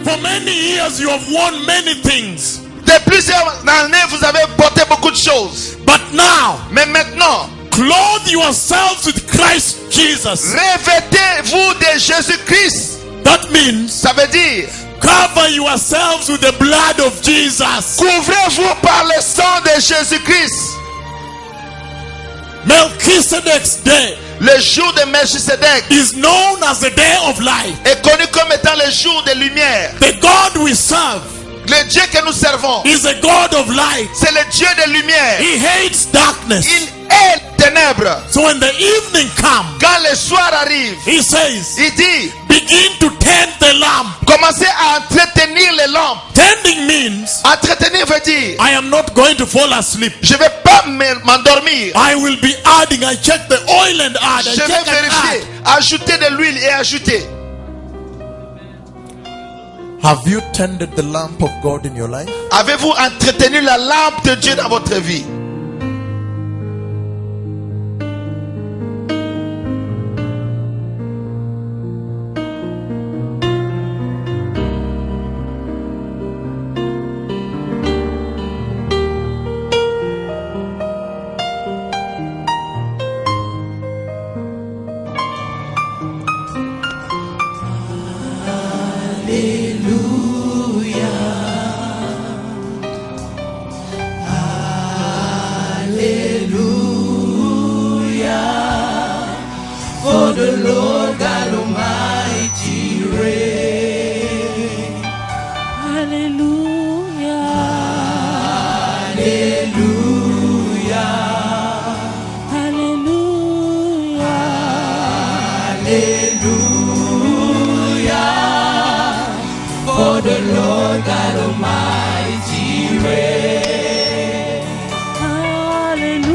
For many years you have worn many things. De plusieurs années, vous avez porté beaucoup de choses. But now, Mais maintenant, clothe yourselves with Christ Jesus. revêtez-vous de Jésus-Christ. That means Ça veut dire, cover yourselves with the blood of Jesus. couvrez-vous par le sang de Jésus-Christ. Melchizedek's day Le jour de Melchisedec is known as the day of light. est connu comme étant le jour de lumière. The God we serve Le Dieu que nous servons, is a God of light. c'est le Dieu de lumière. He hates darkness. Il est ténèbres. So when the evening comes, Quand le soir arrive, he says, il dit, begin to tend the lamp. commencez à entretenir les lampes. Tending means Entretenir veut dire, I am not going to fall asleep. je ne vais pas m'endormir. I will be adding. I check the oil and add. I Je vais check and vérifier, add. ajouter de l'huile et ajouter. Have you tended the lamp of God in your life? Avez-vous entretenu la lampe de Dieu dans votre vie? For the Lord God Almighty reigns. Hallelujah. Hallelujah. Hallelujah. Hallelujah. For the Lord God Almighty reigns. Hallelujah.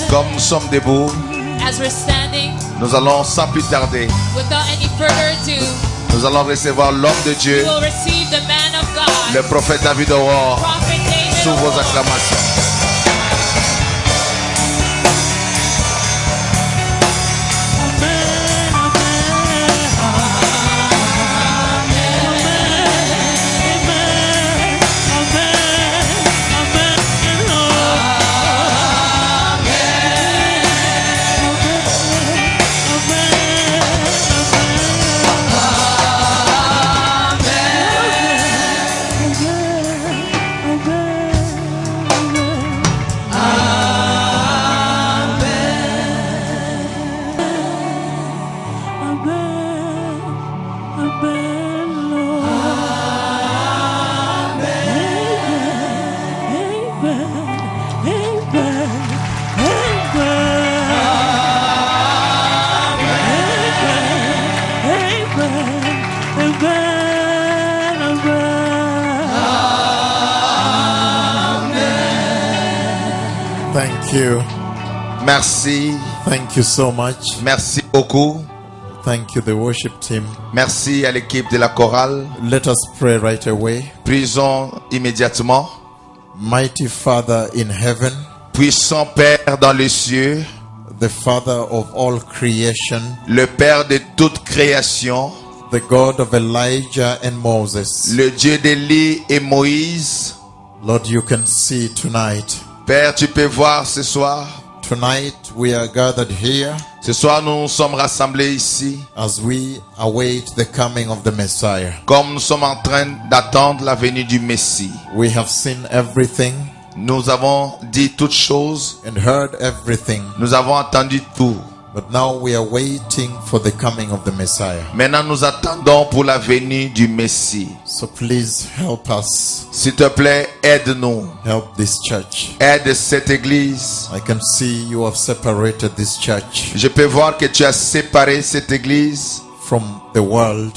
Comme nous sommes debout, As we're standing, nous allons sans plus tarder, without any further ado, nous allons recevoir l'homme de Dieu, we will receive the man of God, le prophète David Aurore, Prophet David sous vos Aurore. acclamations. Thank you. Merci. Thank you so much. Merci beaucoup. Thank you, the worship team. Merci à l'équipe de la chorale. Let us pray right away. Prions immédiatement. Mighty Father in heaven, Puissant Père dans les cieux, the Father of all creation, le Père de toute création, the God of Elijah and Moses. le Dieu d'Élie et Moïse. Lord, you can see tonight. Père, tu peux voir ce soir. Tonight we are gathered here Ce soir, nous nous sommes rassemblés ici, as we await the coming of the Messiah. comme nous sommes en train d'attendre la venue du Messie. We have seen everything Nous avons dit toutes choses, and heard everything, nous avons entendu tout. but now we are waiting for the coming of the Messiah. Maintenant, nous attendons pour la venue du Messie. So please help us. S'il te plaît, aide-nous. Help this church. Aide cette église. I can see you have separated this church Je peux voir que tu as séparé cette église from the world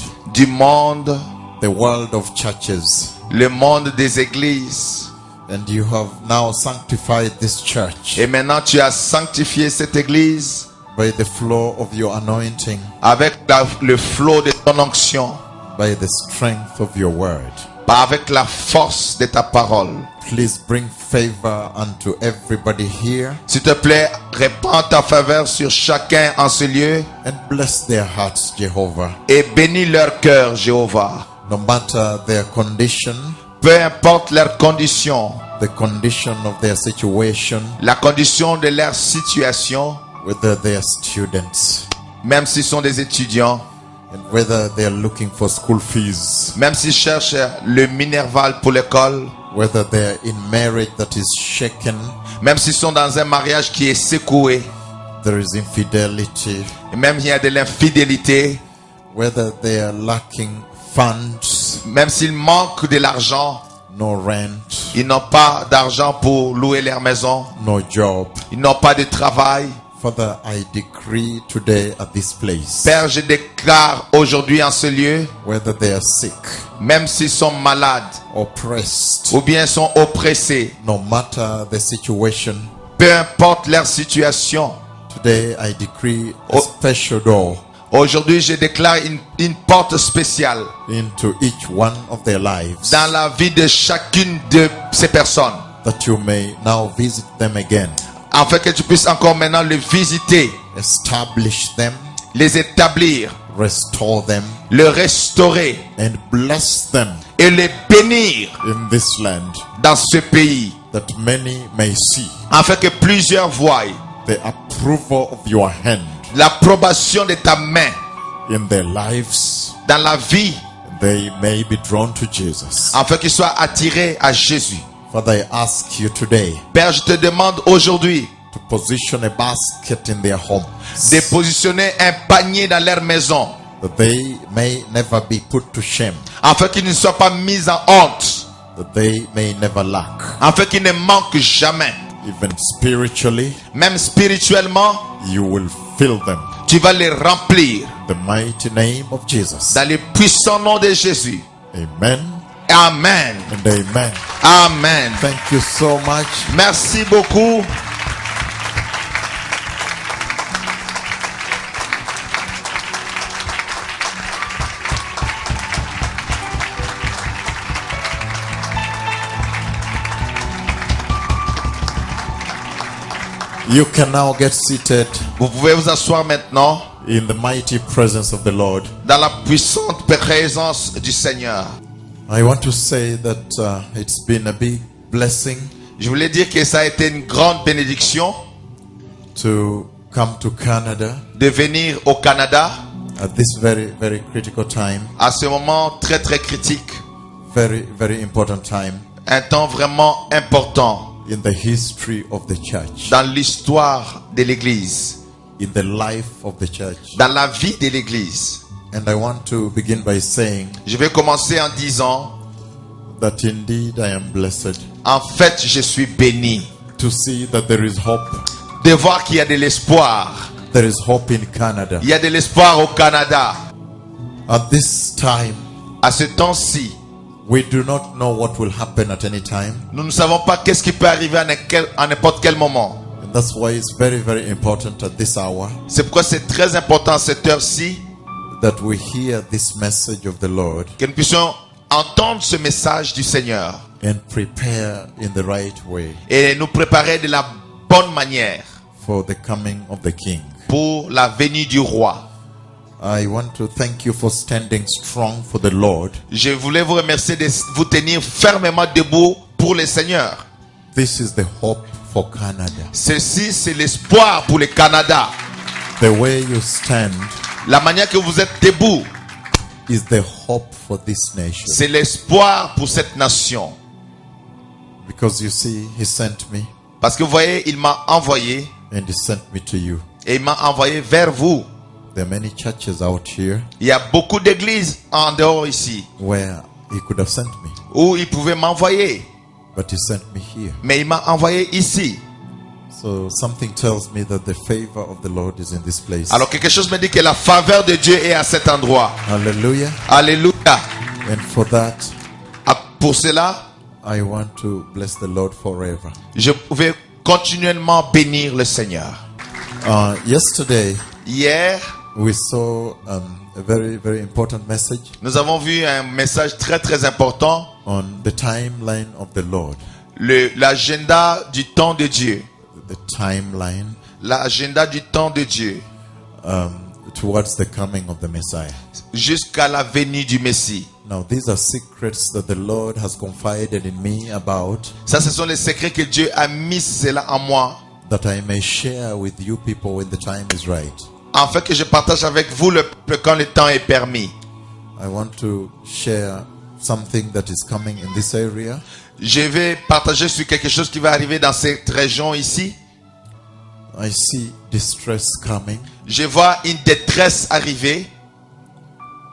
of churches. le monde des églises. And you have now sanctified this church Et maintenant, tu as sanctifié cette église by the flow of your anointing, avec le flot de ton onction, by the strength of your word. avec la force de ta parole. Please bring favor unto everybody here S'il te plaît, répands ta faveur sur chacun en ce lieu and bless their hearts, Jehovah. et bénis leur cœur, Jéhovah. No matter their condition, Peu importe leur condition, the condition of their situation, la condition de leur situation, whether they are students, même s'ils sont des étudiants, and whether they are looking for school fees, même s'ils cherchent le minerval pour l'école, whether they are in marriage that is shaken, même s'ils sont dans un mariage qui est secoué, there is infidelity, et même il y a de l'infidélité, whether they are lacking funds, même s'ils manquent de l'argent, no rent, ils n'ont pas d'argent pour louer leur maison, no job. ils n'ont pas de travail. Father, I decree today at this place, Père, je déclare aujourd'hui en ce lieu, whether they are sick, même s'ils sont malades oppressed, ou bien sont oppressés, no matter the situation, peu importe leur situation, today I decree a Oh. special door aujourd'hui je déclare une porte spéciale into each one of their lives, dans la vie de chacune de ces personnes, that you may now visit them again, afin que tu puisses encore maintenant les visiter, establish them, les établir, restore them, les restaurer and bless them et les bénir in this land, dans ce pays, that many may see afin que plusieurs voient the approval of your hand l'approbation de ta main in their lives, dans la vie, they may be drawn to Jesus. afin qu'ils soient attirés à Jésus. Father, I ask you today Père, je te demande aujourd'hui to position a basket in their homes, de positionner un panier dans leur maison, that they may never be put to shame, afin qu'ils ne soient pas mis en honte, that they may never lack, afin qu'ils ne manquent jamais. even spiritually. Même spirituellement, You will fill them. tu vas les remplir In the mighty name of Jesus. dans le puissant nom de Jésus. Amen Amen. and amen. Amen. Thank you so much. Merci beaucoup. You can now get seated Vous pouvez vous asseoir maintenant in the mighty presence of the Lord. dans la puissante présence du Seigneur. I want to say that it's been a big blessing Je voulais dire que ça a été une grande bénédiction to come to Canada de venir au Canada at this very, very critical time, à ce moment très très critique, very, very important time un temps vraiment important in the history of the church, dans l'histoire de l'Église, in the life of the church. dans la vie de l'Église. And I want to begin by saying Je vais commencer en disant, that indeed I am blessed en fait, je suis béni to see that there is hope. de voir qu'il y a de l'espoir. There is hope in Canada. Il y a de l'espoir au Canada. At this time, À ce temps-ci, we do not know what will happen at any time. nous ne savons pas qu'est-ce qui peut arriver à n'importe quel moment. And That's why it's very, very important at this hour C'est pourquoi c'est très important à cette heure-ci that we hear this message of the Lord que nous puissions entendre ce message du Seigneur and prepare in the right way et nous préparer de la bonne manière for the coming of the King. pour la venue du roi. I want to thank you for standing strong for the Lord. Je voulais vous remercier de vous tenir fermement debout pour le Seigneur. This is the hope for Canada. Ceci, c'est l'espoir pour le Canada. The way you stand La manière que vous êtes debout, is the hope for this nation. c'est l'espoir pour cette nation. Because you see, He sent me Parce que vous voyez, il m'a envoyé and He sent me to you. et il m'a envoyé vers vous. There are many churches out here Il y a beaucoup d'églises en dehors ici where He could have sent me, où il pouvait m'envoyer. but He sent me here. Mais il m'a envoyé ici. So something tells me that the favor of the Lord is in this place. Alors quelque chose me dit que la faveur de Dieu est à cet endroit. Hallelujah. Alléluia. And for that, Pour cela, I want to bless the Lord forever. je vais continuellement bénir le Seigneur. Yesterday, Hier, we saw a very, very important message nous avons vu un message très très important. on the timeline of the Lord. L'agenda du temps de Dieu. The timeline L'agenda du temps de Dieu. towards the coming of the Messiah. Jusqu'à la venue du Messie. Now, these are secrets that the Lord has confided in me about, Ça, ce sont les secrets que Dieu a mis cela en moi. that I may share with you people when the time is right. Afin que je partage avec vous le peuple quand le temps est permis. I want to share something that is coming in this area. Je vais partager sur quelque chose qui va arriver dans cette région ici. I see distress coming. Je vois une détresse arriver.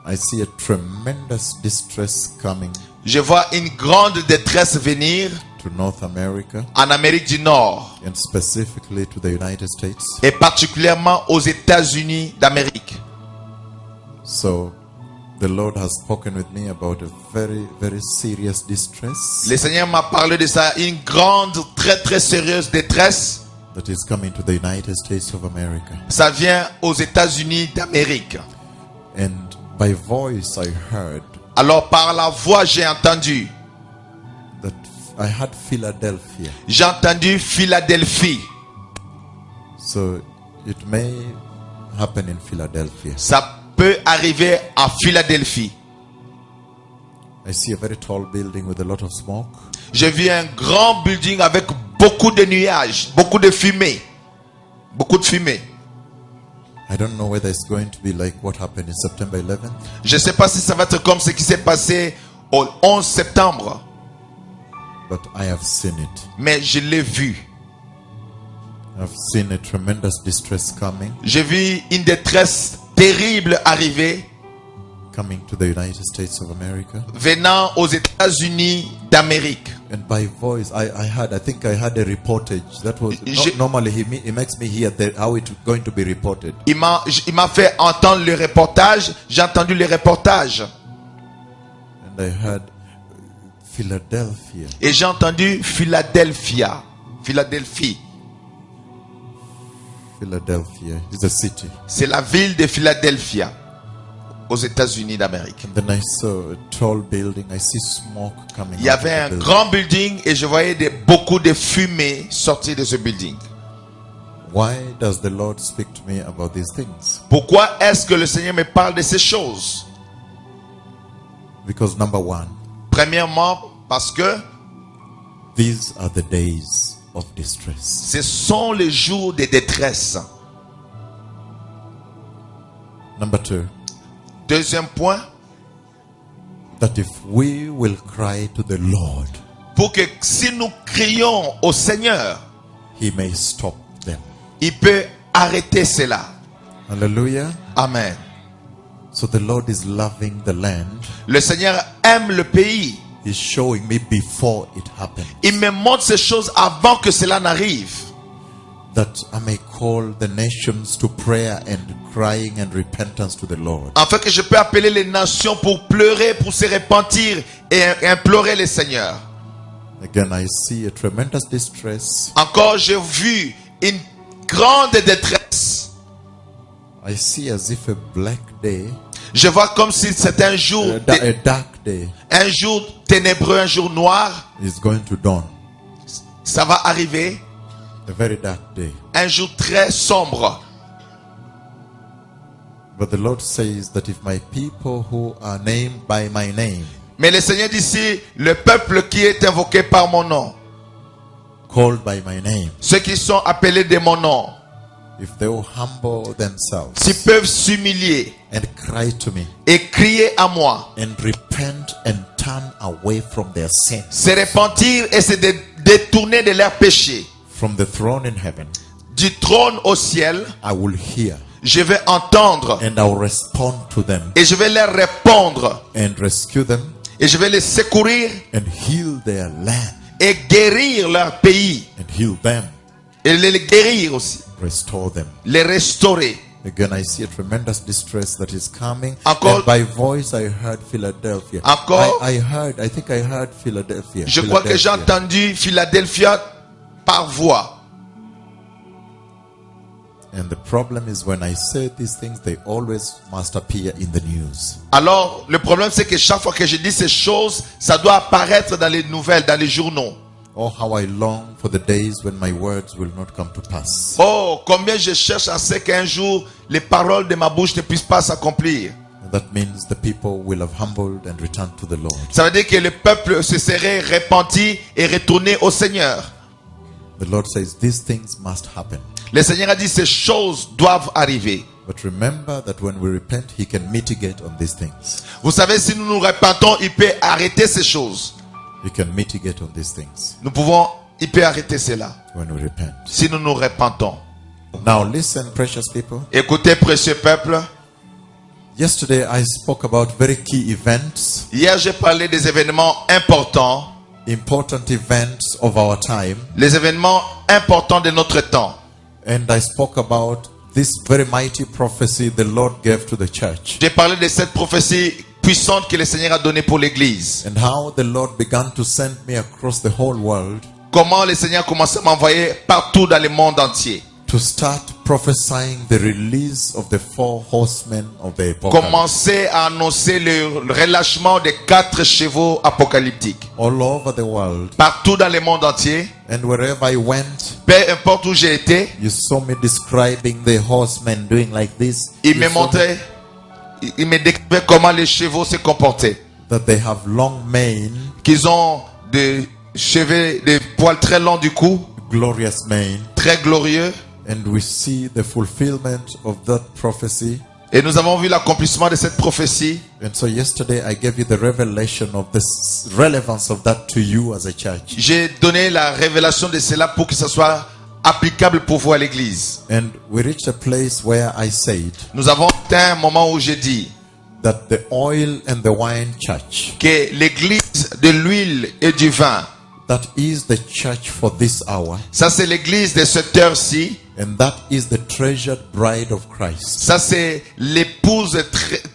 I see a tremendous distress coming Je vois une grande détresse venir to North America en Amérique du Nord and specifically to the United States. et particulièrement aux États-Unis d'Amérique. So the Lord has spoken with me about a very, very serious distress Le Seigneur m'a parlé de ça, une grande, très très sérieuse détresse. that is coming to the United States of America. Ça vient aux États-Unis d'Amérique. And by voice I heard Alors par la voix, j'ai entendu. that I had Philadelphia. J'ai entendu Philadelphie. So it may happen in Philadelphia. Ça peut arriver à Philadelphie. I see a very tall building with a lot of smoke. J'ai vu un grand building avec beaucoup de nuages, beaucoup de fumée. Beaucoup de fumée. I don't know whether it's going to be like what happened in September 11th, Je ne sais pas si ça va être comme ce qui s'est passé au 11 septembre. but I have seen it. Mais je l'ai vu. I've seen a tremendous distress coming J'ai vu une détresse terrible arriver to the United States of America. venant aux États-Unis d'Amérique. And by voice, I think I had a reportage. That was normally he makes me hear how it's going to be reported. Il m'a fait entendre le reportage. J'ai entendu le reportage. And I heard Philadelphia. Et j'ai entendu Philadelphia. Philadelphie. Philadelphia is a city. C'est la ville de Philadelphia aux États-Unis d'Amérique. And then I saw a tall building. I see smoke coming. Il y out of avait the un building. grand building et je voyais beaucoup de fumée sortir de ce building. Why does the Lord speak to me about these things? Pourquoi est-ce que le Seigneur me parle de ces choses? Because number one, Premièrement, parce que these are the days of distress. ce sont les jours de détresse. Number two, Deuxième point, that if we will cry to the Lord, pour que si nous crions au Seigneur, He may stop them. il peut arrêter cela. Hallelujah. Amen. So the Lord is loving the land. Le Seigneur aime le pays. He's showing me before it happened, Il me montre ces choses avant que cela n'arrive. that I may call the nations to prayer and crying and repentance to the Lord. Afin que je peux appeler les nations pour pleurer, pour se repentir et implorer le Seigneur. Again, I see a tremendous distress Encore, j'ai vu une grande détresse. I see as if a black day, Je vois comme si c'était un jour, a dark day un jour ténébreux, un jour noir. is going to dawn. Ça va arriver, A very dark day. un jour très sombre. But the Lord says that if my people who are named by my name, Mais le Seigneur dit ici, le peuple qui est invoqué par mon nom, called by my name, ceux qui sont appelés de mon nom, if they will humble themselves s'ils peuvent s'humilier and cry to me et crier à moi, and repent and turn away from their sin, se repentir et se détourner de leurs péchés, from the throne in heaven, du trône au ciel, I will hear je vais entendre and I will respond to them et je vais leur répondre and rescue them et je vais les secourir and heal their land et guérir leur pays and heal them, et les guérir aussi, restore them. les restaurer. Again, I see a tremendous distress that is coming. Encore- And by voice, I heard Philadelphia. Encore- I think I heard Philadelphia. Je crois que j'ai Philadelphia. entendu Philadelphia par voix. And the problem is when I say these things, they always must appear in the news. Alors, le problème c'est que chaque fois que je dis ces choses, ça doit apparaître dans les nouvelles, dans les journaux. Oh, how I long for the days when my words will not come to pass. Oh, combien je cherche à ce qu'un jour, les paroles de ma bouche ne puissent pas s'accomplir. And that means the people will have humbled and returned to the Lord. Ça veut dire que le peuple se serait repenti et retourné au Seigneur. The Lord says these things must happen. Le Seigneur a dit ces choses doivent arriver. But remember that when we repent, He can mitigate on these things. Vous savez, si nous nous repentons, il peut arrêter ces choses. He can mitigate on these things Il peut arrêter cela when we repent. si nous nous repentons. Now listen, precious people. Écoutez, précieux peuple. Yesterday I spoke about very key events, Hier, j'ai parlé des événements importants, important events of our time, les événements importants de notre temps. and I spoke about this very mighty prophecy the Lord gave to the church, J'ai parlé de cette prophétie puissante que le Seigneur a donnée pour l'Église. and how the Lord began to send me across the whole world Comment le Seigneur a commencé à m'envoyer partout dans le monde entier. to start prophesying the release of the 4 horsemen of the apocalypse. Commencer à annoncer le relâchement des 4 chevaux apocalyptiques. All over the world, Partout dans le monde entier, and wherever I went, peu importe où j'ai été, you saw me describing the horsemen doing like this. il You me saw montrait, il me décrivait comment les chevaux se comportaient. that they have long mane, Qu'ils ont des cheveux, des poils très longs du cou, glorious mane. très glorieux. And we see the fulfillment of that prophecy. Et nous avons vu l'accomplissement de cette prophétie. And so yesterday I gave you the revelation of the relevance of that to you as a church. J'ai donné la révélation de cela pour que ce soit applicable pour vous à l'église. And we reached a place where I said Nous avons atteint un moment où j'ai dit that the oil and the wine church, que l'église de l'huile et du vin, that is the church for this hour, ça c'est l'église de cette heure-ci, and that is the treasured bride of Christ. ça c'est l'épouse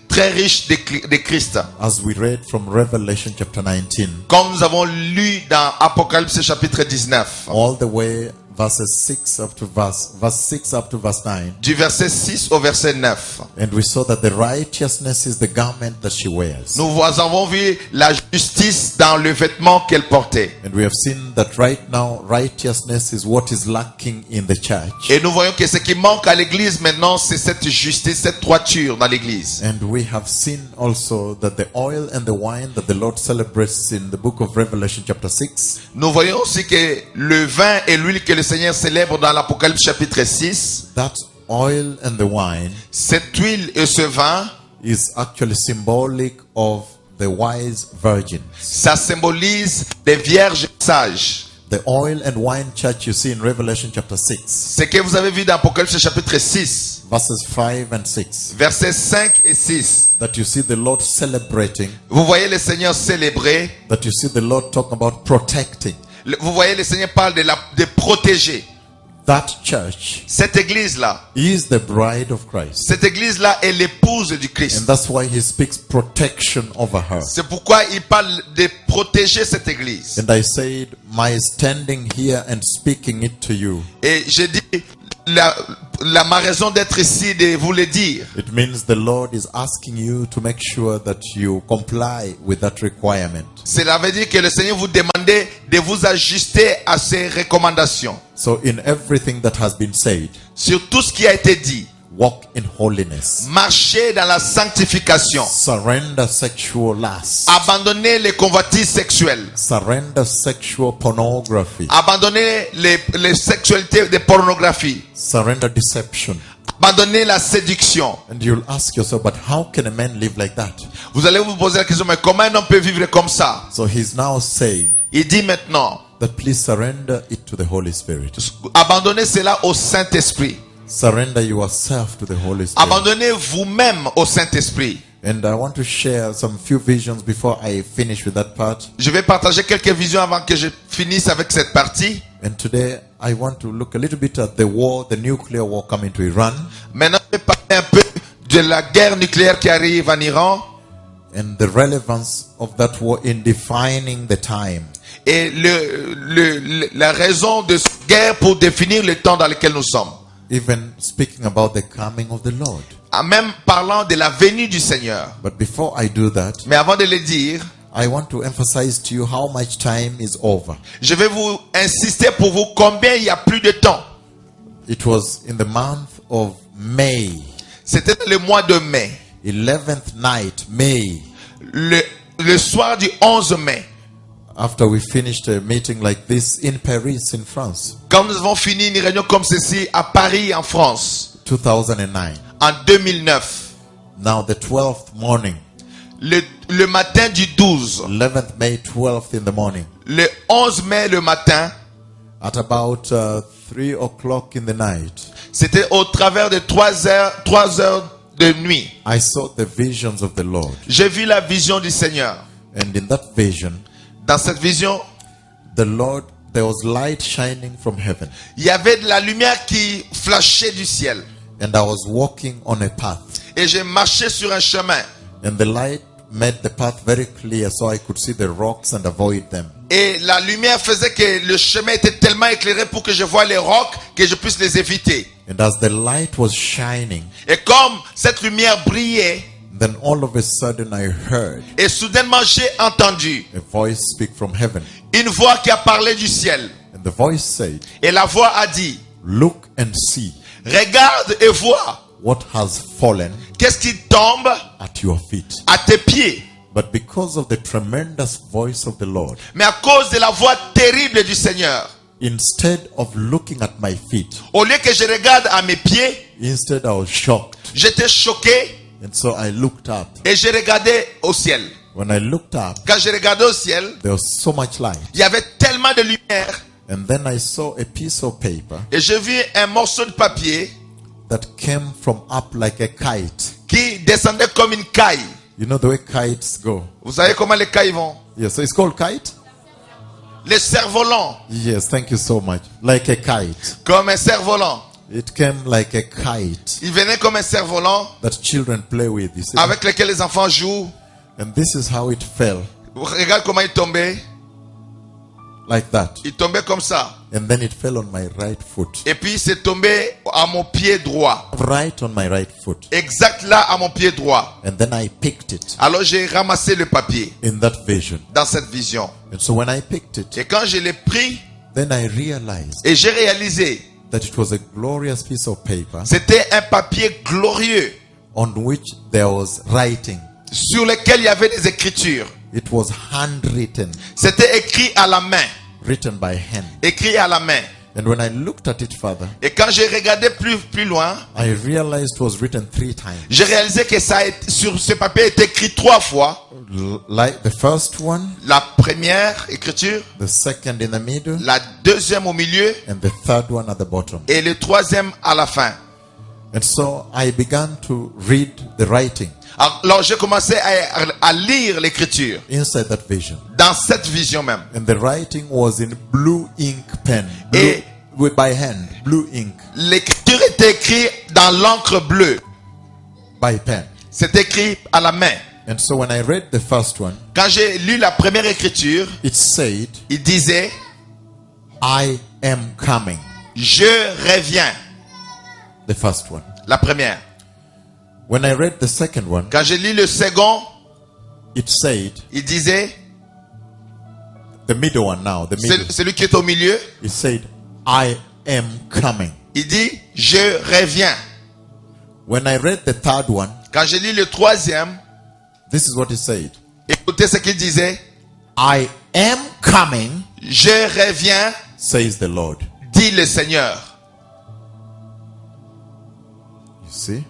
très riche de Christ. As we read from Revelation chapter 19, Comme nous avons lu dans Apocalypse chapitre 19, all the way verse 6 up to verse 9. du verset 6 au verset 9. And we saw that the righteousness is the garment that she wears. Nous avons vu la justice dans le vêtement qu'elle portait. And we have seen that right now righteousness is what is lacking in the church. Et nous voyons que ce qui manque à l'église maintenant, c'est cette justice, cette droiture dans l'église. And we have seen also that the oil and the wine that the Lord celebrates in the book of Revelation chapter 6, Nous voyons aussi que le vin et l'huile que le Seigneur célèbre dans l'Apocalypse chapitre 6, that oil and the wine cette huile et ce vin, is actually symbolic of the wise virgins. ça symbolise des vierges sages. The oil and wine church you see in Revelation chapter 6, Ce que vous avez vu dans Apocalypse chapitre 6, verses 5 and 6, versets 5 et 6. that you see the Lord celebrating, Vous voyez le Seigneur célébrer. that you see the Lord talk about protecting. Vous voyez le Seigneur parle de protéger. That church Cette église-là, is the bride of Christ. cette église-là est l'épouse du Christ. And that's why he speaks protection over her. C'est pourquoi il parle de protéger cette église. And I said, my standing here and speaking it to you, Et j'ai dit, ma raison d'être ici, de vous le dire. it means the Lord is asking you to make sure that you comply with that requirement. Cela veut dire que le Seigneur vous demandait de vous ajuster à ces recommandations. So in everything that has been said, Sur tout ce qui a été dit, walk in holiness. marchez dans la sanctification. Surrender sexual lust. Abandonnez les convoitises sexuelles. Surrender sexual pornography. Abandonnez les sexualités de pornographie. Surrender deception. Abandonnez la séduction. And you'll ask yourself, but how can a man live like that? Vous allez vous poser la question, mais comment un homme peut vivre comme ça? So he's now saying Il dit maintenant, that please surrender it to the Holy Spirit. abandonnez cela au Saint-Esprit. Surrender yourself to the Holy Spirit. Abandonnez vous-même au Saint-Esprit. And I want to share some few visions before I finish with that part. Je vais partager quelques visions avant que je finisse avec cette partie. And today I want to look a little bit at the war, the nuclear war coming to Iran, Maintenant, je vais parler un peu de la guerre nucléaire qui arrive en Iran and the relevance of that war in defining the time. et la raison de cette guerre pour définir le temps dans lequel nous sommes. Even speaking about the coming of the Lord. Même parlant de la venue du Seigneur. But before I do that, Mais avant de le dire, I want to emphasize to you how much time is over. je vais vous insister pour vous combien il y a plus de temps. It was in the month of May, C'était le mois de mai. 11th night, May, Le soir du 11 mai. after we finished a meeting like this in Paris, in France, Quand nous avons fini une réunion comme ceci à Paris, en France, 2009. en 2009, Now the 12th morning, le matin du 12, 11th May, 12th in the morning, le 11 mai le matin, at about 3 o'clock in the night, c'était au travers de 3 heures de nuit. I saw the visions of the Lord. J'ai vu la vision du Seigneur. And in that vision, Dans cette vision, the Lord, there was light shining from heaven. il y avait de la lumière qui flashait du ciel. And I was walking on a path. Et j'ai marché sur un chemin. And the light made the path very clear so I could see the rocks and avoid them. Et la lumière faisait que le chemin était tellement éclairé pour que je voie les rocs, que je puisse les éviter. And as the light was shining, Et comme cette lumière brillait, then all of a sudden I heard et soudainement j'ai entendu a voice speak from heaven. une voix qui a parlé du ciel. And the voice said, Et la voix a dit, look and see regarde et vois, what has fallen qu'est-ce qui tombe at your feet. à tes pieds. But because of the tremendous voice of the Lord, Mais à cause de la voix terrible du Seigneur, instead of looking at my feet, au lieu que je regarde à mes pieds, instead I was shocked. j'étais choqué And so I looked up. et j'ai regardé au ciel. When I looked up, Quand j'ai regardé au ciel, there was so much light. il y avait tellement de lumière And then I saw a piece of paper et j'ai vu un morceau de papier that came from up like a kite. qui descendait comme une caille. You know the way kites go? Vous savez comment les cailles vont? Yes, so it's called kite? Les cerfs-volants, Yes, thank you so much. Like a kite. comme un cerf-volant. It came like a kite Il venait comme un cerf-volant that children play with. You see? avec lequel les enfants jouent. And this is how it fell. Regarde comment il tombait. Like that. Il tombait comme ça. And then it fell on my right foot. Et puis c'est tombé à mon pied droit. Right on my right foot. Exact là à mon pied droit. And then I picked it Alors j'ai ramassé le papier in that vision. dans cette vision. And so when I picked it, Et quand je l'ai pris then I realized et j'ai réalisé, that it was a glorious piece of paper c'était un papier glorieux on which there was writing. sur lequel il y avait des écritures. It was handwritten, C'était écrit à la main. written by hand. Écrit à la main. And when I looked at it further, Et quand j'ai regardé plus loin, I realized it was written 3 times. j'ai réalisé que sur ce papier est écrit 3 fois. Like the first one, La première écriture, the second in the middle, la deuxième au milieu and the third one at the bottom. et le troisième à la fin. And so I began to read the writing Alors j'ai commencé à lire l'écriture inside that vision. dans cette vision même. And the writing was in blue ink pen. Et by hand, blue ink, L'écriture est écrite dans l'encre bleue. by pen. C'est écrit à la main. And so when I read the first one, Quand j'ai lu la première écriture, it said, il disait, I am coming. je reviens. The first one. La première. When I read the second one, Quand j'ai lu le second, it said, il disait, the middle one now, the middle. celui qui est au milieu, It said, I am coming. il dit, je reviens. When I read the third one, Quand j'ai lu le troisième, this is what it said. écoutez ce qu'il disait, I am coming, je reviens, says the Lord. dit le Seigneur. You see?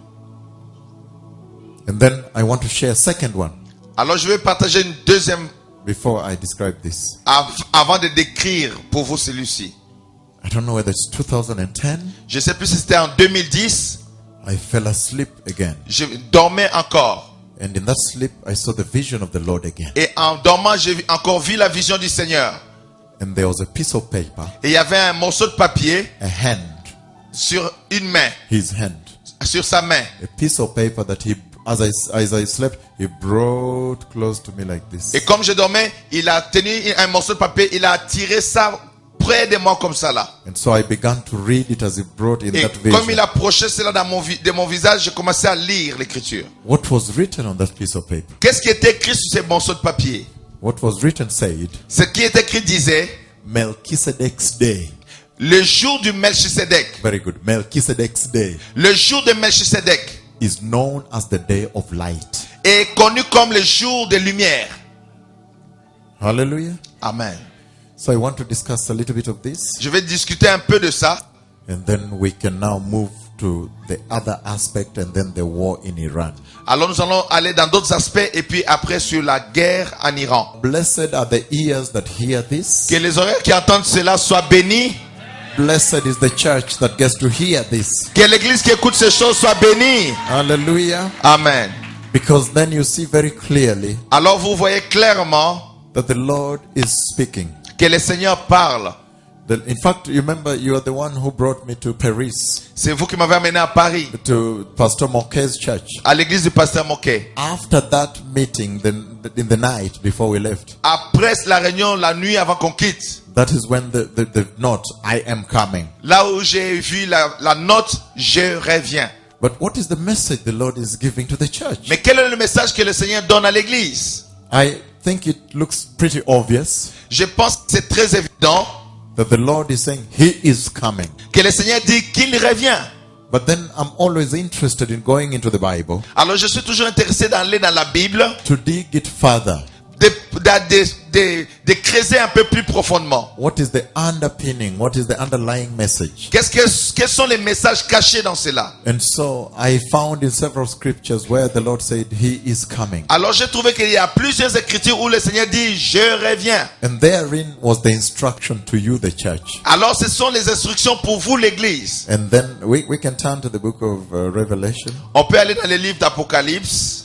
And then I want to share a second one Alors je vais partager une deuxième before I describe this. avant de décrire pour vous celui-ci. I don't know whether it's 2010. Je ne sais plus si c'était en 2010. I fell asleep again. Je dormais encore. And in that sleep, I saw the vision of the Lord again. Et en dormant, j'ai encore vu la vision du Seigneur. And there was a piece of paper, Et il y avait un morceau de papier a hand, sur une main, his hand, sur sa main. a piece of paper that he, as I slept, he brought close to me like this. Et comme je dormais, il a tenu un morceau de papier, il a tiré ça près de moi comme ça là. And so I began to read it as he brought in Et that comme il vision. approchait cela de mon visage, j'ai commencé à lire l'écriture. What was written on that piece of paper? Qu'est-ce qui était écrit sur ces morceaux de papier? What was written said, Ce qui est écrit disait, Melchizedek's day. le jour du Melchisedec. Very good. Melchizedek's day Le jour de Melchisedec is known as the day of light. est connu comme le jour de lumière. Hallelujah. Amen. So I want to discuss a little bit of this, Je vais discuter un peu de ça. and then we can now move to the other aspect, and then the war in Iran. Alors nous allons aller dans d'autres aspects et puis après sur la guerre en Iran. Blessed are the ears that hear this. Que les oreilles qui entendent cela soient bénies. Blessed is the church that gets to hear this. Que l'église qui écoute ces choses soit bénie. Hallelujah. Amen. Because then you see very clearly Alors vous voyez clairement that the Lord is speaking. que le Seigneur parle. In fact, you remember you are the one who brought me to Paris, C'est vous qui m'avez amené à Paris, to Pastor Moke's church. à l'église du pasteur Moquet. After that meeting, in the night before we left, Après la réunion, la nuit avant qu'on quitte, that is when the note, I am coming. là où j'ai vu la note, je reviens. But what is the message the Lord is giving to the church? Mais quel est le message que le Seigneur donne à l'église? I think it looks pretty obvious Je pense que c'est très évident that the Lord is saying He is coming. que le Seigneur dit qu'il revient. But then I'm always interested in going into the Bible Alors je suis toujours intéressé d'aller dans la Bible, to dig it further. de creuser un peu plus profondément. What is the underpinning? What is the underlying message? Quels sont les messages cachés dans cela? And so I found in several scriptures where the Lord said He is coming. Alors j'ai trouvé qu'il y a plusieurs écritures où le Seigneur dit je reviens. And therein was the instruction to you, the church. Alors ce sont les instructions pour vous l'église. And then we can turn to the book of Revelation. On peut aller dans les livres d'Apocalypse.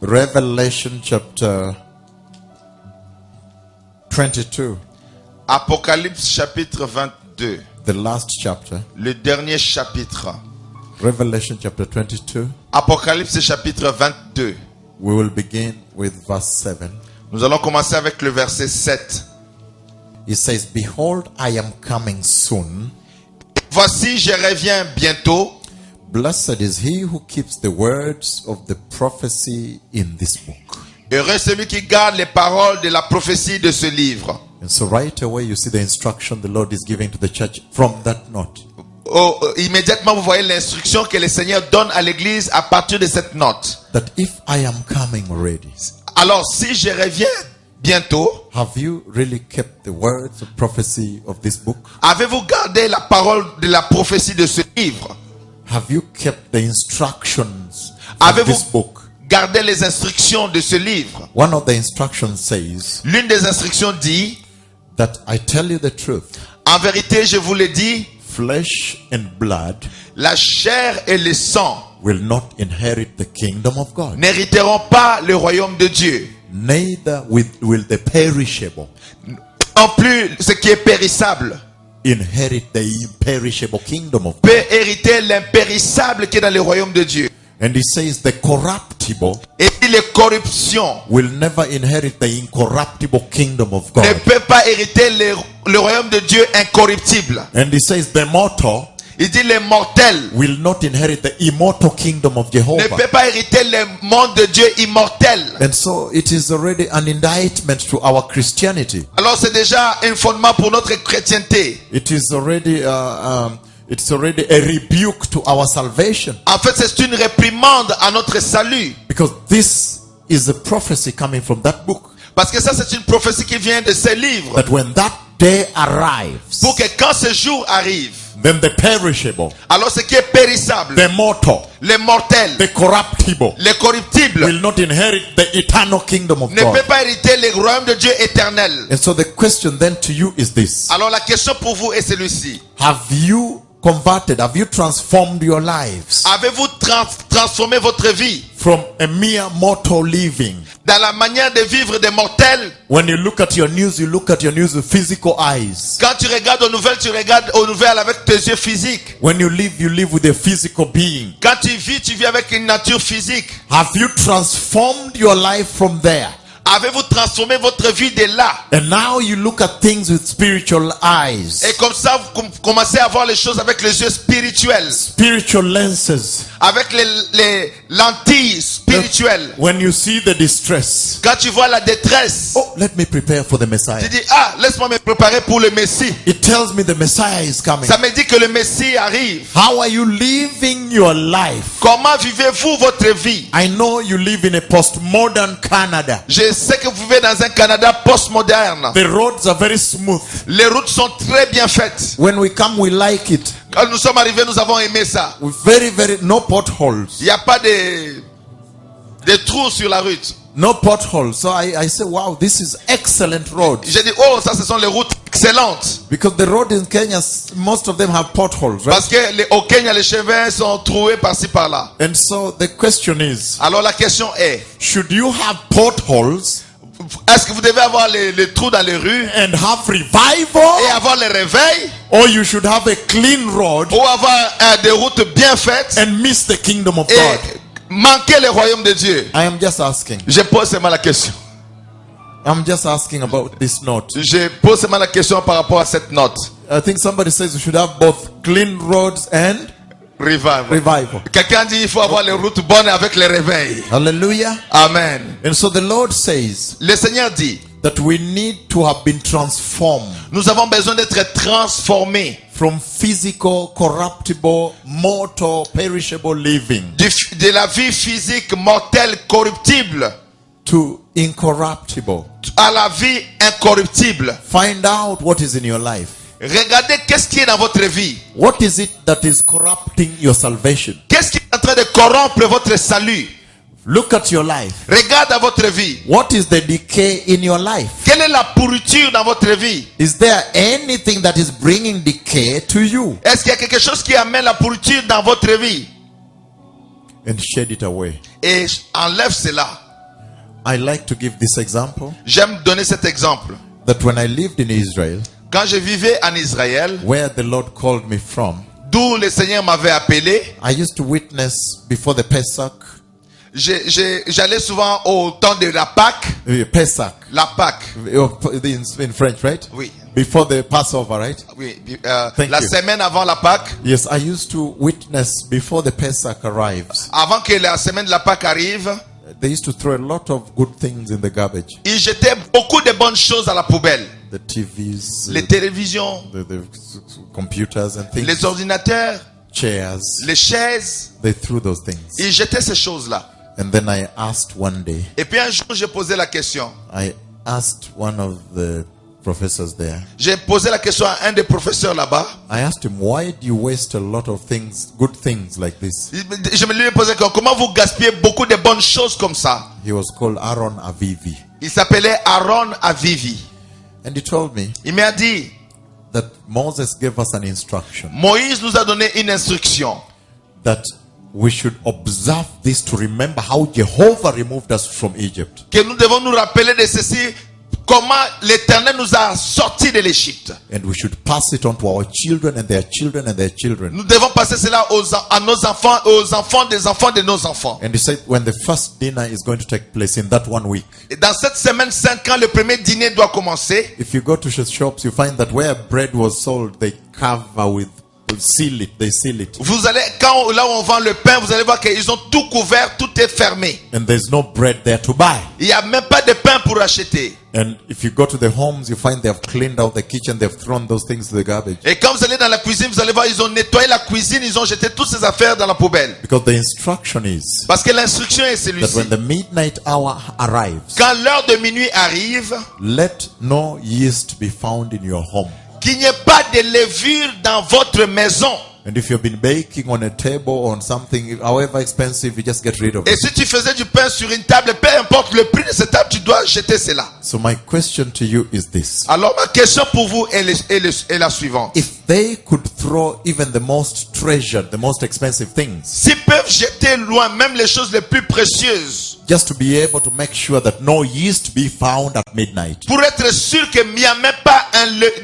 Revelation chapter 22. Apocalypse chapitre 22. The last chapter. Le dernier chapitre. Revelation chapter 22. Apocalypse chapitre 22. We will begin with verse 7. Nous allons commencer avec le verset 7. It says, Behold, I am coming soon. Voici, je reviens bientôt. Blessed is he who keeps the words of the prophecy in this book. Heureux celui qui garde les paroles de la prophétie de ce livre. And so right away you see the instruction the Lord is giving to the church from that note. Immédiatement vous voyez l'instruction que le Seigneur donne à l'église à partir de cette note. That if I am coming already, Alors si je reviens bientôt, have you really kept the words of prophecy of this book? avez-vous gardé la parole de la prophétie de ce livre? Have you kept the instructions of Avez-vous this book? gardé les instructions de ce livre? One of the instructions says L'une des instructions dit, that I tell you the truth, en vérité je vous le dis, flesh and blood la chair et le sang will not inherit the kingdom of God. n'hériteront pas le royaume de Dieu. neither will the perishable Non plus ce qui est périssable inherit the imperishable kingdom of God. peut hériter l'impérissable qui est dans le royaume de Dieu. And he says the corruptible Et les corruptions will never inherit the incorruptible kingdom of ne God. peut pas hériter le royaume de Dieu incorruptible. And he says the mortal Il dit les mortels will not inherit the immortal kingdom of ne Jehovah. peut pas hériter le monde de Dieu immortel. And so it is already an indictment to our Christianity. Alors c'est déjà un fondement pour notre chrétienté. It is already it's already a rebuke to our salvation, En fait, c'est une réprimande à notre salut. because this is a prophecy coming from that book, Parce que ça, c'est une prophétie qui vient de ces livres. that when that day arrives, Pour que quand ce jour arrive, then the perishable, alors ce qui est périssable, the mortal, les mortels, the corruptible les corruptibles, will not inherit the eternal kingdom of ne peut God. pas hériter le royaume de Dieu éternel. And so the question then to you is this: Alors la question pour vous est celui-ci. have you converted, have you transformed your lives Avez-vous transformé votre vie from a mere mortal living? dans la manière de vivre des mortels? When you look at your news, you look at your news with physical eyes. Quand tu regardes aux nouvelles, tu regardes aux nouvelles avec tes yeux physiques. When you live with a physical being. Quand tu vis avec une nature physique. Have you transformed your life from there? Avez-vous transformé votre vie de là? And now you look at things with spiritual eyes. Et comme ça, vous commencez à voir les choses avec les yeux spirituels. Spiritual lenses. Avec les lentilles spirituelles. When you see the distress. Quand tu vois la détresse. Oh, let me prepare for the Messiah. Tu dis, laisse-moi me préparer pour le Messie. It tells me the Messiah is coming. Ça me dit que le Messie arrive. How are you living your life? Comment vivez-vous votre vie? I know you live in a postmodern Canada. Je sais que vous vivez dans un Canada postmoderne. The roads are very smooth. Les routes sont très bien faites. When we come, we like it. Quand nous sommes arrivés, nous avons aimé ça. With very no potholes. Il n'y a pas de trous sur la route. No potholes. So I say, wow, this is excellent road. J'ai dit, ça ce sont les routes excellentes. Because the road in Kenya, most of them have potholes, right? Parce que au Kenya, les chemins sont troués par-ci par-là. And so the question is, Alors la question est, should you have potholes est-ce que vous devez avoir les trous dans les rues and have revival, et avoir les réveils, or you should have a clean road ou avoir des routes bien faites and miss the kingdom of et God? manquer le royaume de Dieu? I am just asking. Je pose seulement la question. I'm just asking about this note. Je pose seulement la question par rapport à cette note. I think somebody says we should have both clean roads and revival. Quelqu'un dit il faut avoir les routes bonnes avec les réveils. Hallelujah. Amen. And so the Lord says Le Seigneur dit, that we need to have been transformed nous avons besoin d'être transformés from physical, corruptible, mortal, perishable living de la vie physique mortelle, corruptible, to incorruptible. à la vie incorruptible. Find out what is in your life. Regardez qu'est-ce qui est dans votre vie. What is it that is corrupting your salvation? Qu'est-ce qui est en train de corrompre votre salut? Look at your life. Regarde à votre vie. What is the decay in your life? Quelle est la pourriture dans votre vie? Is there anything that is bringing decay to you? Est-ce qu'il y a quelque chose qui amène la pourriture dans votre vie? And shed it away. Et enlève cela. I like to give this example. J'aime donner cet exemple. That when I lived in Israel, Quand je vivais en Israël, where the Lord called me from, d'où le Seigneur m'avait appelé, I used to witness before the Pesach. j'allais souvent au temps de la Pâque. Pesach. La Pâque. In French, right? Oui. Before the Passover, right? Oui. Thank La you. semaine avant la Pâque. Yes, I used to witness before the Pesach arrives. Avant que la semaine de la Pâque arrive, They used to throw a lot of good things in the garbage. ils jetaient beaucoup de bonnes choses à la poubelle. The TVs, Les télévisions, the computers and things, les ordinateurs, chairs. les chaises. They threw those things. Ils jetaient ces choses-là. And then I asked one day, Et puis un jour, j'ai posé la question. I asked one of the professors there, J'ai posé la question à un des professeurs là-bas. I asked him, why do you waste a lot of things, good things like this? Je me lui ai posé la question. Comment vous gaspillez beaucoup de bonnes choses comme ça? He was called Aaron Avivi. Il s'appelait Aaron Avivi. And he told me Il m'a dit, that Moses gave us an instruction Moïse nous a donné une instruction. that we should observe this to remember how Jehovah removed us from Egypt. Que nous devons nous rappeler de ceci, comment l'Éternel nous a sortis de l'Égypte. And we should pass it on to our children and their children and their children. Nous devons passer cela à nos enfants, aux enfants des enfants de nos enfants. And he said when the first dinner is going to take place in that 1 week, Et dans cette semaine 5 ans, le premier dîner doit commencer. if you go to shops, you find that where bread was sold, they cover with seal it. They seal it. Vous allez, là où on vend le pain, vous allez voir qu'ils ont tout couvert, tout est fermé. And there's no bread there to buy. Il n'y a même pas de pain pour acheter. And if you go to the homes, you find they have cleaned out the kitchen. They've thrown those things to the garbage. Et quand vous allez dans la cuisine, vous allez voir, ils ont nettoyé la cuisine, ils ont jeté toutes ces affaires dans la poubelle. Because the instruction is Parce que l'instruction est that celui-ci. when the midnight hour arrives, Quand l'heure de minuit arrive, let no yeast be found in your home. qu'il n'y ait pas de levure dans votre maison. And if you've been baking on a table on something, however expensive, you just get rid of Et it. si tu faisais du pain sur une table, peu importe le prix de cette table, tu dois jeter cela. So my question to you is this. Alors ma question pour vous est la suivante. If they could throw even the most treasured, the most expensive things, S'ils peuvent jeter loin même les choses les plus précieuses, just to be able to make sure that no yeast be found at midnight. pour être sûr qu'il n'y a même pas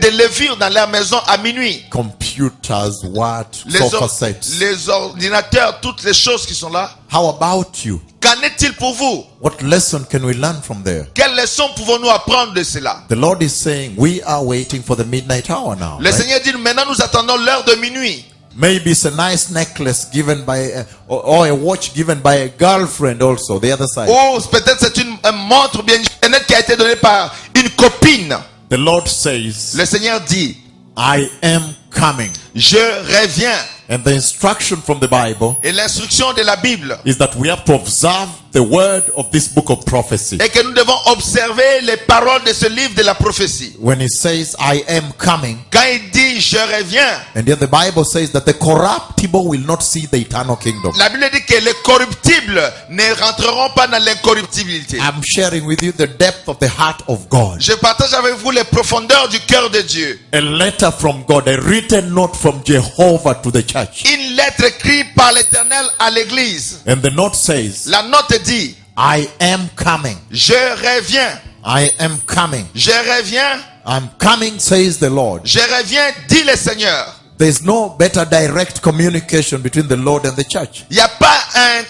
de levure dans leur maison à minuit. Computers, what, sofa sets. Les ordinateurs, toutes les choses qui sont là. How about you? Qu'en est-il pour vous? What lesson can we learn from there? Quelle leçon pouvons-nous apprendre de cela? The Lord is saying we are waiting for the midnight hour now. Le right? Seigneur dit, maintenant nous attendons l'heure de minuit. Maybe it's a nice necklace given by, or a watch given by a girlfriend also, the other side. Ou peut-être c'est une montre bien net qui a été donnée par une copine. The Lord says, Le Seigneur dit, I am coming. je reviens. And the instruction from the Bible Et l'instruction de la Bible is that we have to observe the word of this book of prophecy. est que nous devons observer les paroles de ce livre de la prophétie. When it says, I am coming, Quand il dit je reviens, and yet the Bible says that the corruptible will not see the eternal kingdom. la Bible dit que les corruptibles ne rentreront pas dans l'incorruptibilité. I'm sharing with you the depth of the heart of God. Je partage avec vous les profondeurs du cœur de Dieu. A letter from God, a written note from Jehovah to the church. Une lettre écrite par l'Éternel à l'église. And the note says, La note dit, I am coming. je reviens. I am coming. Je reviens. I'm coming, says the Lord. Je reviens, dit le Seigneur. There's no better direct communication between the Lord and the church. Il n'y a pas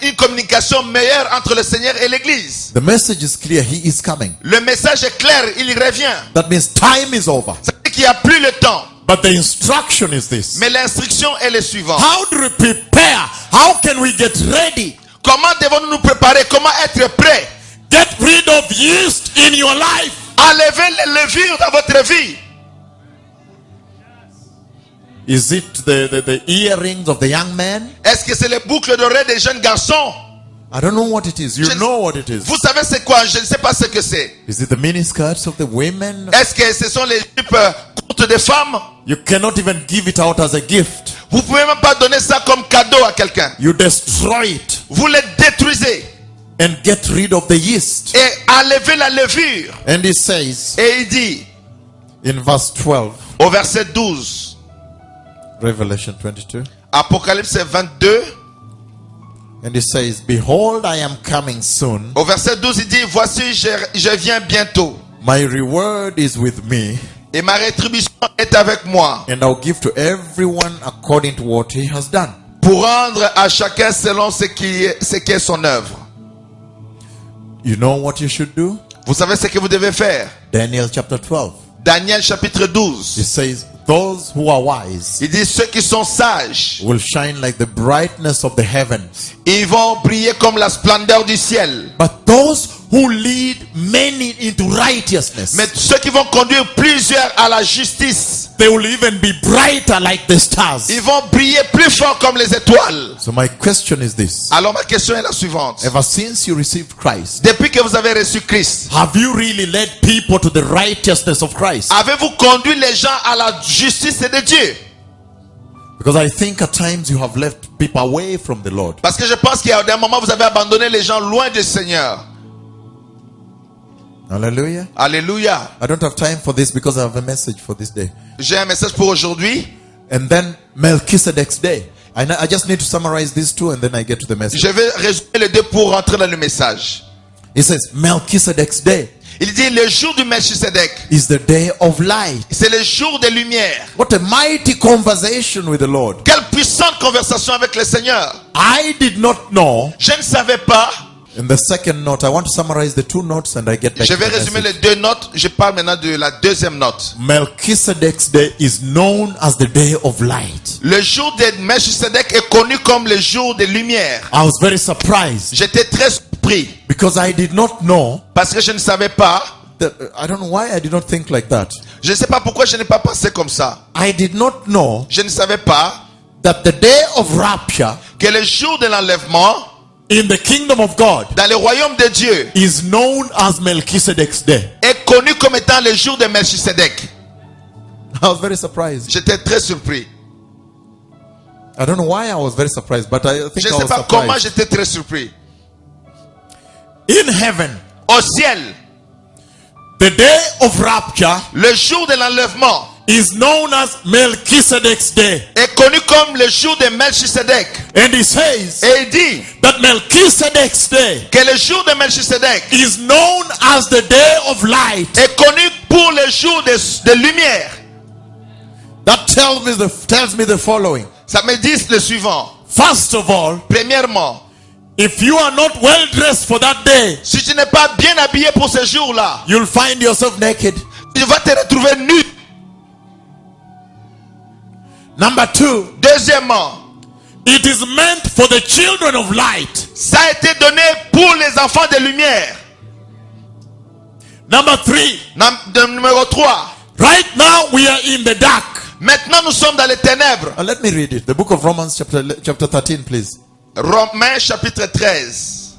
une communication meilleure entre le Seigneur et l'église. The message is clear. He is coming. Le message est clair, il revient. That means time is over. Ça veut dire qu'il n'y a plus le temps. But the instruction is this. Mais l'instruction est le suivant. How do we prepare? How can we get ready? Comment devons-nous nous préparer? Comment être prêts? Get rid of yeast in your life. Enlevez les levures dans votre vie. Is it the earrings of the young man? Est-ce que c'est les boucles d'oreilles des jeunes garçons? I don't know what it is. You know what it is. Vous savez c'est quoi? Je ne sais pas ce que c'est. Is it the miniskirts of the women? Est-ce que ce sont les jupes courtes des femmes? You cannot even give it out as a gift. Vous pouvez même pas donner ça comme cadeau à quelqu'un. You destroy it Vous les détruisez and get rid of the yeast. et enlevez la levure. And he says Et il dit in verse 12, au verset 12, Revelation 22, Apocalypse 22, and he says, behold, I am coming soon. au verset 12, il dit, voici, je viens bientôt. My reward is with me, Et ma rétribution est avec moi. and I'll give to everyone according to what he has done. Pour rendre à chacun selon ce qui est son œuvre. You know what you should do? Vous savez ce que vous devez faire? Daniel chapter 12. Daniel chapitre 12. It says, those who are wise Il dit, ceux qui sont sages, will shine like the brightness of the heavens. ils vont briller comme la splendeur du ciel. But those who lead many into righteousness, Mais ceux qui vont conduire plusieurs à la justice, they will even be brighter like the stars. ils vont briller plus fort comme les étoiles. So my question is this. Alors ma question est la suivante. Ever since you received Christ, Depuis que vous avez reçu Christ, have you really led people to the righteousness of Christ? avez-vous conduit les gens à la justice de Dieu? Because I think at times you have left people away from the Lord. Parce que je pense qu'il y a un moment vous avez abandonné les gens loin du Seigneur. Hallelujah. Alléluia. I don't have time for this because I have a message for this day. J'ai un message pour aujourd'hui. And then Melchizedek's day. I just need to summarize these two and then I get to the message. Je vais résumer les deux pour rentrer dans le message. He says, Melchizedek's day Il dit le jour du Melchisedec, is the day of light. c'est le jour des lumières. What a mighty conversation with the Lord. Quelle puissante conversation avec le Seigneur. I did not know. Je ne savais pas. In the second note, I want to summarize the two notes and I get back Je to vais the résumer les message. deux notes. Je parle maintenant de la deuxième note. Melchizedek's day is known as the day of light. Le jour de Melchisedec est connu comme le jour des lumières. I was very surprised J'étais très surpris because I did not know parce que je ne savais pas. that, I don't know why I did not think like that. Je ne sais pas pourquoi je n'ai pas pensé comme ça. I did not know Je ne savais pas that the day of rapture que le jour de l'enlèvement in the kingdom of God dans le royaume de Dieu is known as Melchizedek's day. est connu comme étant le jour de Melchisedec. I was very surprised. J'étais très surpris. I don't know why I was very surprised, but I think Je ne I sais was pas comment surprised. j'étais très surpris. In heaven, Au ciel, the day of rapture le jour de l'enlèvement is known as Melchizedek's day. est connu comme le jour de Melchisedec. And he says Et il dit that Melchizedek's day que le jour de Melchisedec is known as the day of light. est connu pour le jour de lumière. That tells me the following. Ça me dit le suivant. First of all, Premièrement, if you are not well dressed for that day, si tu n'es pas bien habillé pour ce jour-là, you'll find yourself naked. tu vas te retrouver nu. Number two, Deuxièmement, it is meant for the children of light. ça a été donné pour les enfants de lumière. Number three, Numéro 3. right now we are in the dark. Maintenant nous sommes dans les ténèbres. Let me read it. The book of Romans chapter 13, please. Romains chapitre 13.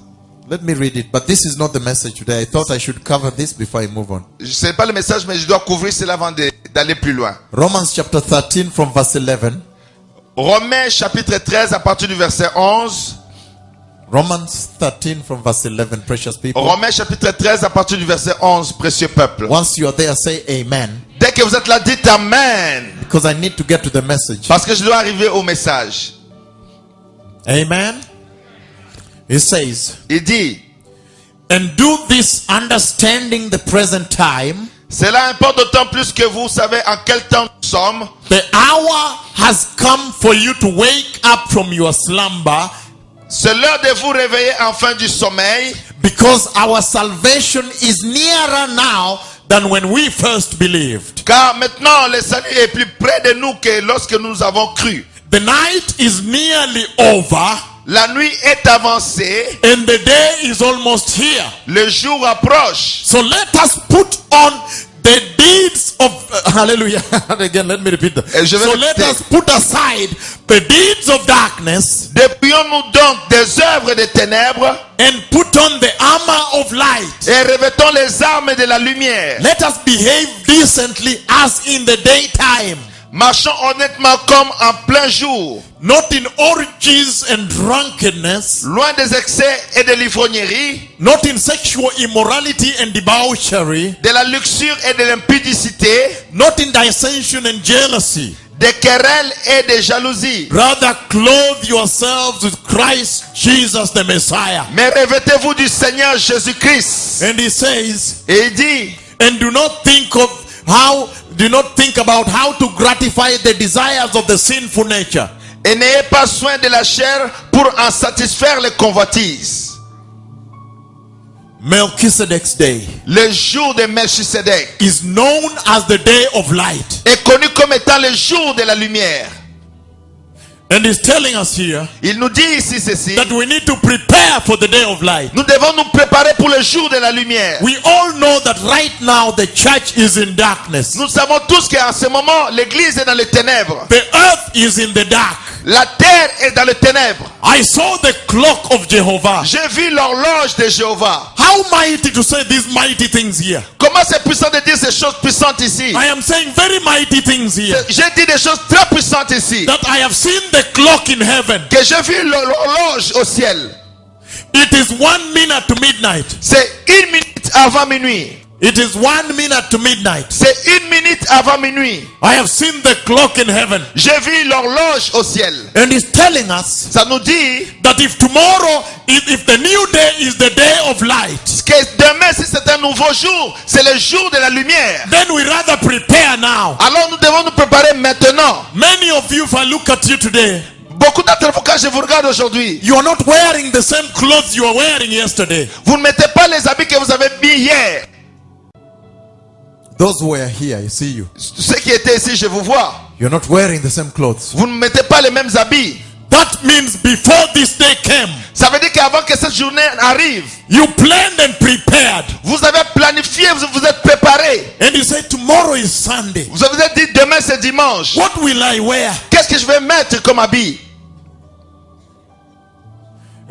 Let me read it. But this is not the message today. I thought I should cover this before I move on. Je ne sais pas le message, mais je dois couvrir cela avant d'aller plus loin. Romans chapter 13 from verse 11. Romains chapitre 13 à partir du verset 11. Romans 13 from verse 11, precious people. Romains chapitre 13 à partir du verset 11, précieux peuple. Once you are there, say amen. Dès que vous êtes là, dites Amen. Because I need to get to the message. Parce que je dois arriver au message. Amen. It says, Il dit, and do this understanding the present time. cela importe d'autant plus que vous savez en quel temps nous sommes. The hour has come for you to wake up from your slumber, C'est l'heure de vous réveiller enfin du sommeil. because our salvation is nearer now than when we first believed. Car maintenant le salut est plus près de nous que lorsque nous avons cru. The night is nearly over La nuit est avancée. and the day is almost here. Le jour approche. So let us put on the deeds of hallelujah. Again, let me repeat that. Je vais So let répéter. us put aside the deeds of darkness Dépouillons-nous donc des œuvres des ténèbres and put on the armor of light. et revêtons les armes de la lumière. Let us behave decently as in the daytime, Marchons honnêtement comme en plein jour, not in orgies and drunkenness, loin des excès et de l'ivrognerie, not in sexual immorality and debauchery, de la luxure et de l'impudicité, not in dissension and jealousy. des querelles et des jalousies. Rather, clothe yourselves with Christ Jesus the Messiah. Mais revêtez-vous du Seigneur Jésus-Christ. And he says, Et il dit, and do not think about how to gratify the desires of the sinful nature. et n'ayez pas soin de la chair pour en satisfaire les convoitises. Melchizedek's day Le jour de Melchisedec is known as the day of light. est connu comme étant le jour de la lumière. And he's telling us here Il nous dit ici ceci. that we need to prepare for the day of light. Nous devons nous préparer pour le jour de la lumière. We all know that right now the church is in darkness. Nous savons tous qu'en ce moment, l'église est dans les ténèbres. The earth is in the dark. La terre est dans les ténèbres. I saw the clock of Jehovah. J'ai vu l'horloge de Jéhovah. How mighty to say these mighty things here. Comment c'est puissant de dire ces choses puissantes ici? I am saying very mighty things here. J'ai dit des choses très puissantes ici. That I have seen the clock in heaven. Que j'ai vu l'horloge au ciel. It is 1 minute to midnight. C'est 1 minute avant minuit. It is 1 minute to midnight. C'est 1 minute avant minuit. I have seen the clock in heaven. J'ai vu l'horloge au ciel. And it's telling us Ça nous dit that if tomorrow, if the new day is the day of light, que demain, si c'est un nouveau jour, c'est le jour de la lumière. then we rather prepare now. Alors nous devons nous préparer maintenant. Many of you, if I look at you today, Beaucoup d'entre vous, quand je vous regarde aujourd'hui, you are not wearing the same clothes you were wearing yesterday. vous ne mettez pas les habits que vous avez mis hier. Those who were here, I see you. Ceux qui étaient ici, je vous vois. You're not wearing the same clothes. Vous ne mettez pas les mêmes habits. That means before this day came, Ça veut dire qu'avant que cette journée arrive, you planned and prepared. vous avez planifié, vous vous êtes préparé. And you said, tomorrow is Sunday. Vous vous êtes dit, demain c'est dimanche. What will I wear? Qu'est-ce que je vais mettre comme habit?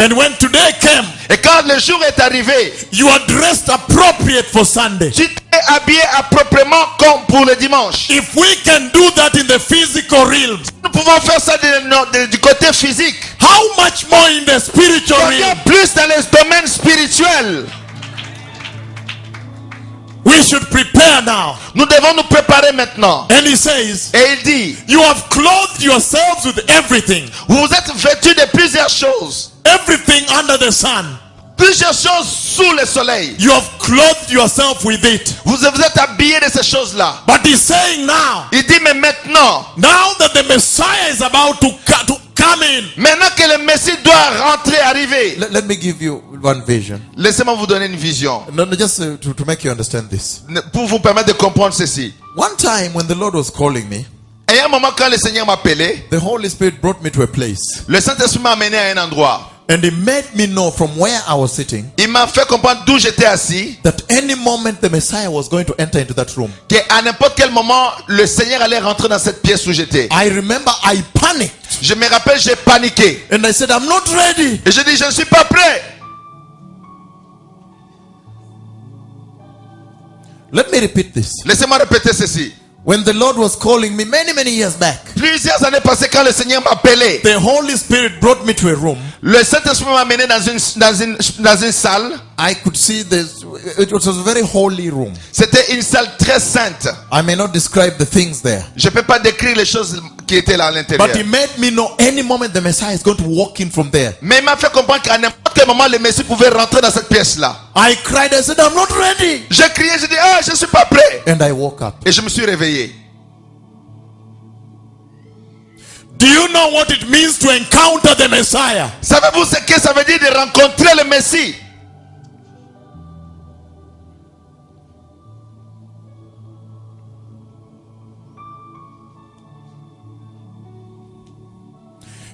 And when today came, Et quand le jour est arrivé, you are dressed appropriate for Sunday. tu t'es habillé appropriément comme pour le dimanche. If we can do that in the physical realm, Nous pouvons faire ça du côté physique. how much more in the spiritual Combien realm? plus dans les domaines spirituels. We should prepare now. Nous devons nous préparer maintenant. And he says, Et il dit, you have clothed yourselves with everything. vous vous êtes vêtus de plusieurs choses. Everything under the sun. Plusieurs choses sous le soleil. You have clothed yourself with it. Vous vous êtes habillés de ces choses-là. But he's saying now, Il dit, mais maintenant, now that the Messiah is about to come in. maintenant que le Messie doit rentrer, arriver. Let me give you one vision. Laissez-moi vous donner une vision. No, just to make you understand this. Pour vous permettre de comprendre ceci. One time when the Lord was calling me, Et à un moment, quand le Seigneur m'appelait, the Holy Spirit brought me to a place. le Saint-Esprit m'a amené à un endroit. And he made me know from where I was sitting Il m'a fait comprendre d'où j'étais assis. that any moment the Messiah was going to enter into that room. Qu'à n'importe quel moment, le Seigneur allait rentrer dans cette pièce où j'étais. I remember I panicked. Je me rappelle, j'ai paniqué. And I said, I'm not ready. Et je dis, je ne suis pas prêt. Let me repeat this. Laissez-moi répéter ceci. When the Lord was calling me many years back, Plusieurs années passées, quand le Seigneur m'appelait, the Holy Spirit brought me to a room. le Saint-Esprit m'a amené dans une salle. I could see this. It was a very holy room. C'était une salle très sainte. I may not describe the things there. Je ne peux pas décrire les choses qui étaient là à l'intérieur. But he made me know any moment the Messiah is going to walk in from there. Mais il m'a fait comprendre qu'à n'importe quel moment, le Messie pouvait rentrer dans cette pièce-là. I cried. I said, I'm not ready. J'ai crié, j'ai dit, ah, je ne suis pas prêt. And I woke up. Et je me suis réveillé. Do you know what it means to encounter the Messiah? Savez-vous ce que ça veut dire de rencontrer le Messie?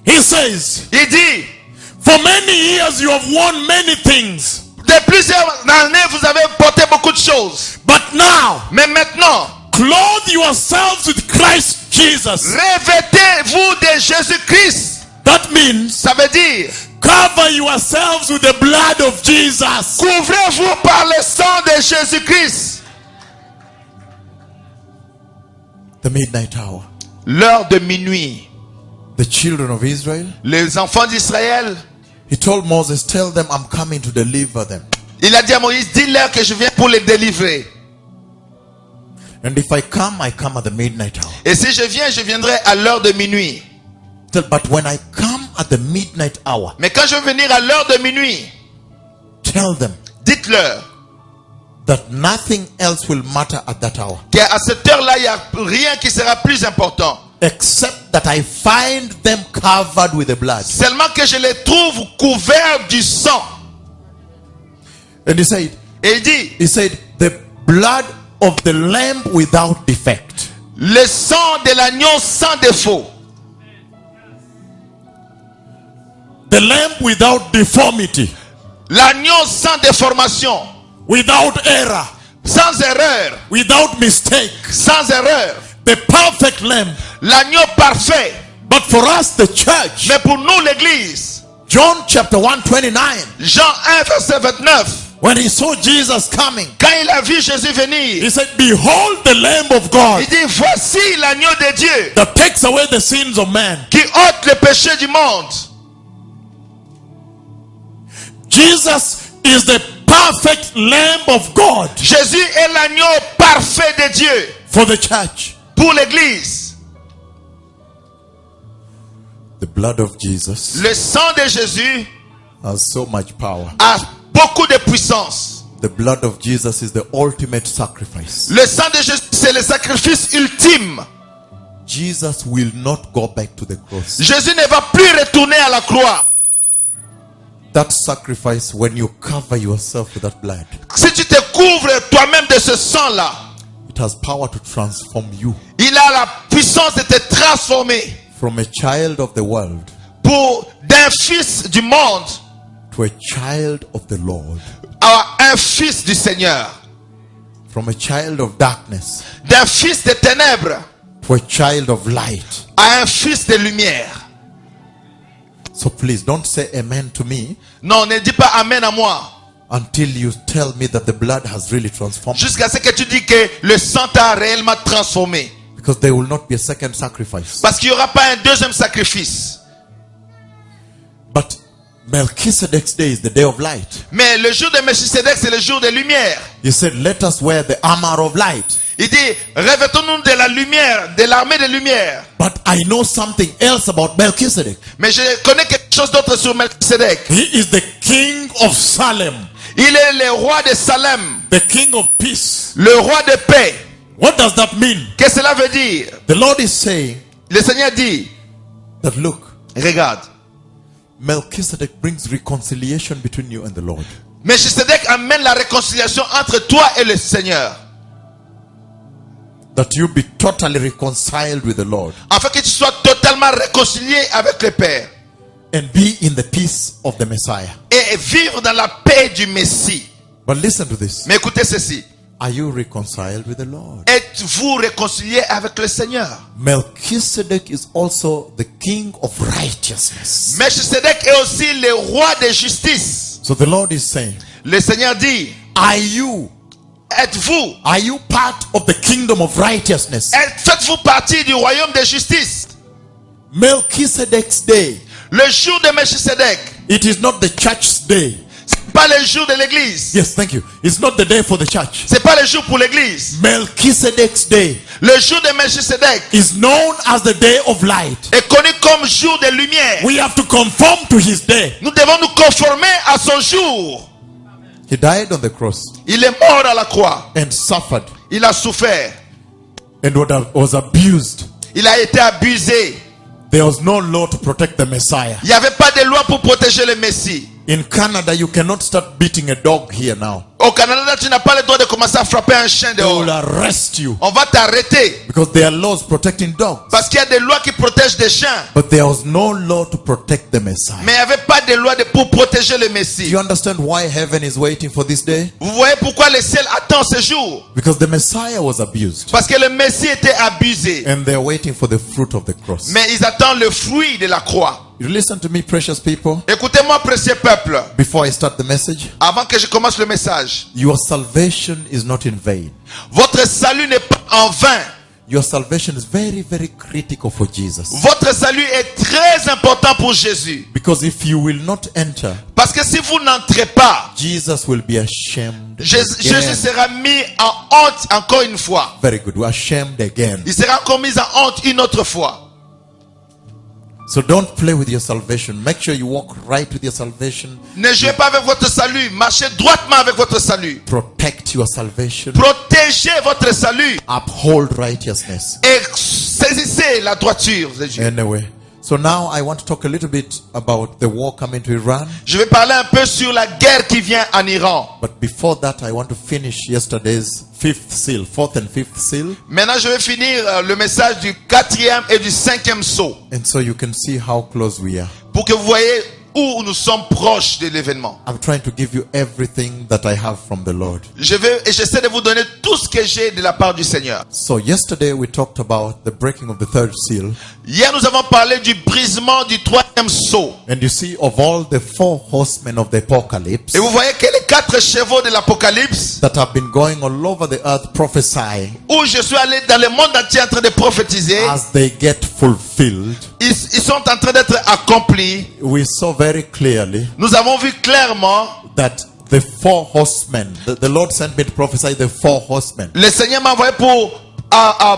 He says, Il dit, for many years you have worn many things. de plusieurs années, vous avez porté beaucoup de choses. But now, Mais maintenant, clothe yourselves with Christ Jesus. revêtez-vous de Jésus-Christ. That means Ça veut dire, cover yourselves with the blood of Jesus. couvrez-vous par le sang de Jésus-Christ. The midnight hour. L'heure de minuit. The children of Israel. Les enfants d'Israël, He told Moses, tell them I'm coming to deliver them. il a dit à Moïse, dis-leur que je viens pour les délivrer. And if I come at the midnight hour. Et si je viens, je viendrai à l'heure de minuit. But when I come at the midnight hour, Mais quand je vais venir à l'heure de minuit, tell them dites-leur that nothing else will matter at that hour. qu'à cette heure-là, il n'y a rien qui sera plus important. Except that I find them covered with the blood. Seulement que je les trouve couverts du sang. And he said, Et il dit, the blood of the lamb without defect. le sang de l'agneau sans défaut. The lamb without deformity. L'agneau sans déformation. Without error. Sans erreur. Without mistake. Sans erreur. The perfect lamb. L'agneau parfait. But for us, the church. Mais pour nous, l'église. John chapter 1:29. Jean 1, verset 29. When he saw Jesus coming, Quand il a vu Jésus venir, he said, behold the Lamb of God il dit, voici l'agneau de Dieu that takes away the sins of man. qui ôte le péché du monde. Jesus is the perfect Lamb of God Jésus est l'agneau parfait de Dieu for the church. pour l'église. The blood of Jesus Le sang de Jésus has so much power. a beaucoup de puissance. The blood of Jesus is the ultimate sacrifice. Le sang de Jésus, c'est le sacrifice ultime. Jesus will not go back to the cross. Jésus ne va plus retourner à la croix. That sacrifice, when you cover yourself with that blood, Si tu te couvres toi-même de ce sang-là, it has power to transform you il a la puissance de te transformer from a child of the world d'un fils du monde to a child of the Lord, à un fils du Seigneur, from a child of darkness d'un fils des ténèbres to a child of light. à un fils de lumière. So please don't say amen to me Non, ne dis pas amen à moi until you tell me that the blood has really transformed, jusqu'à ce que tu dis que le sang t'a réellement transformé. because there will not be a second sacrifice. Parce qu'il n'y aura pas un deuxième sacrifice. But Melchizedek's day is the day of light. Mais le jour de Melchisedec, c'est le jour de lumière. He said, let us wear the armor of light. Il dit, revêtons-nous de la lumière, de l'armée de lumière. But I know something else about Melchizedek. Mais je connais quelque chose d'autre sur Melchisedec. He is the king of Salem, Il est le roi de Salem, the king of peace. le roi de paix. What does that mean? Qu'est-ce que cela veut dire? The Lord is saying Le Seigneur dit, that, look, regarde, Melchizedek brings reconciliation between you and the Lord. Melchisedec amène la réconciliation entre toi et le Seigneur. That you be totally reconciled with the Lord Afin que tu sois totalement réconcilié avec le Père. and be in the peace of the Messiah. Et vivre dans la paix du Messie. But listen to this. Mais écoutez ceci. Are you reconciled with the Lord? Êtes-vous réconcilié avec le Seigneur? Melchizedek is also the king of righteousness. Melchisedec est aussi le roi de justice. So the Lord is saying, Le Seigneur dit, are you part of the kingdom of righteousness? faites-vous partie du royaume de justice? Melchizedek's day, Le jour de Melchisedec, it is not the church's day. c'est pas le jour de l'église. Yes, thank you. It's not the day for the church. C'est pas le jour pour l'église. Melchizedek's day Le jour de Melchisedec is known as the day of light. est connu comme jour de lumière. We have to conform to his day. Nous devons nous conformer à son jour. He died on the cross Il est mort à la croix. and suffered Il a souffert. and was abused. Il a été abusé. There was no law to protect the Messiah. Il n'y avait pas de loi pour protéger le Messie. In Canada, you cannot start beating a dog here now. Au Canada, tu n'as pas le droit de commencer à frapper un chien They will dehors. arrest you On va t'arrêter. because there are laws protecting dogs. Parce qu'il y a des lois qui protègent des chiens. But there was no law to protect the Messiah. Mais il n'y avait pas de loi pour protéger le Do Messie. you understand why heaven is waiting for this day? Vous voyez pourquoi le ciel attend ce jour? Because the Messiah was abused. Parce que le Messie était abusé. And they're waiting for the fruit of the cross. Mais ils attendent le fruit de la croix. You listen to me, precious people. Écoutez-moi, précieux peuple. Before I start the message, Avant que je commence le message. your salvation is not in vain. Votre salut n'est pas en vain. Your salvation is very, very critical for Jesus. Votre salut est très important pour Jésus. Because if you will not enter, Parce que si vous n'entrez pas, Jesus will be ashamed Jésus again. sera mis en honte encore une fois. Very good. We're ashamed again. Il sera encore mis en honte une autre fois. So don't play with your salvation. Make sure you walk right with your salvation. Ne jouez pas avec votre salut. Marchez droitement avec votre salut. Protect your salvation. Protégez votre salut. Uphold righteousness. Et saisissez la droiture de Dieu. Anyway, so now I want to talk a little bit about the war coming to Iran. Je vais parler un peu sur la guerre qui vient en Iran. But before that, I want to finish yesterday's fourth and fifth seal. Maintenant, je vais finir le message du 4e et du 5e sceau. And so you can see how close we are. Pour que vous voyez où nous sommes proches de l'événement. I'm trying to give you everything that I have from the Lord. J'essaie de vous donner tout ce que j'ai de la part du Seigneur. So yesterday we talked about the breaking of the third seal. Hier, nous avons parlé du brisement du 3e sceau. And you see, of all the four horsemen of the apocalypse Et vous voyez que les 4 chevaux de l'Apocalypse, that have been going all over the earth prophesying, où je suis allé dans le monde entier en train de prophétiser, as they get fulfilled, ils sont en train d'être accomplis. we saw very clearly Nous avons vu clairement that the 4 horsemen. The Lord sent me to prophesy the 4 horsemen. Le Seigneur m'a envoyé pour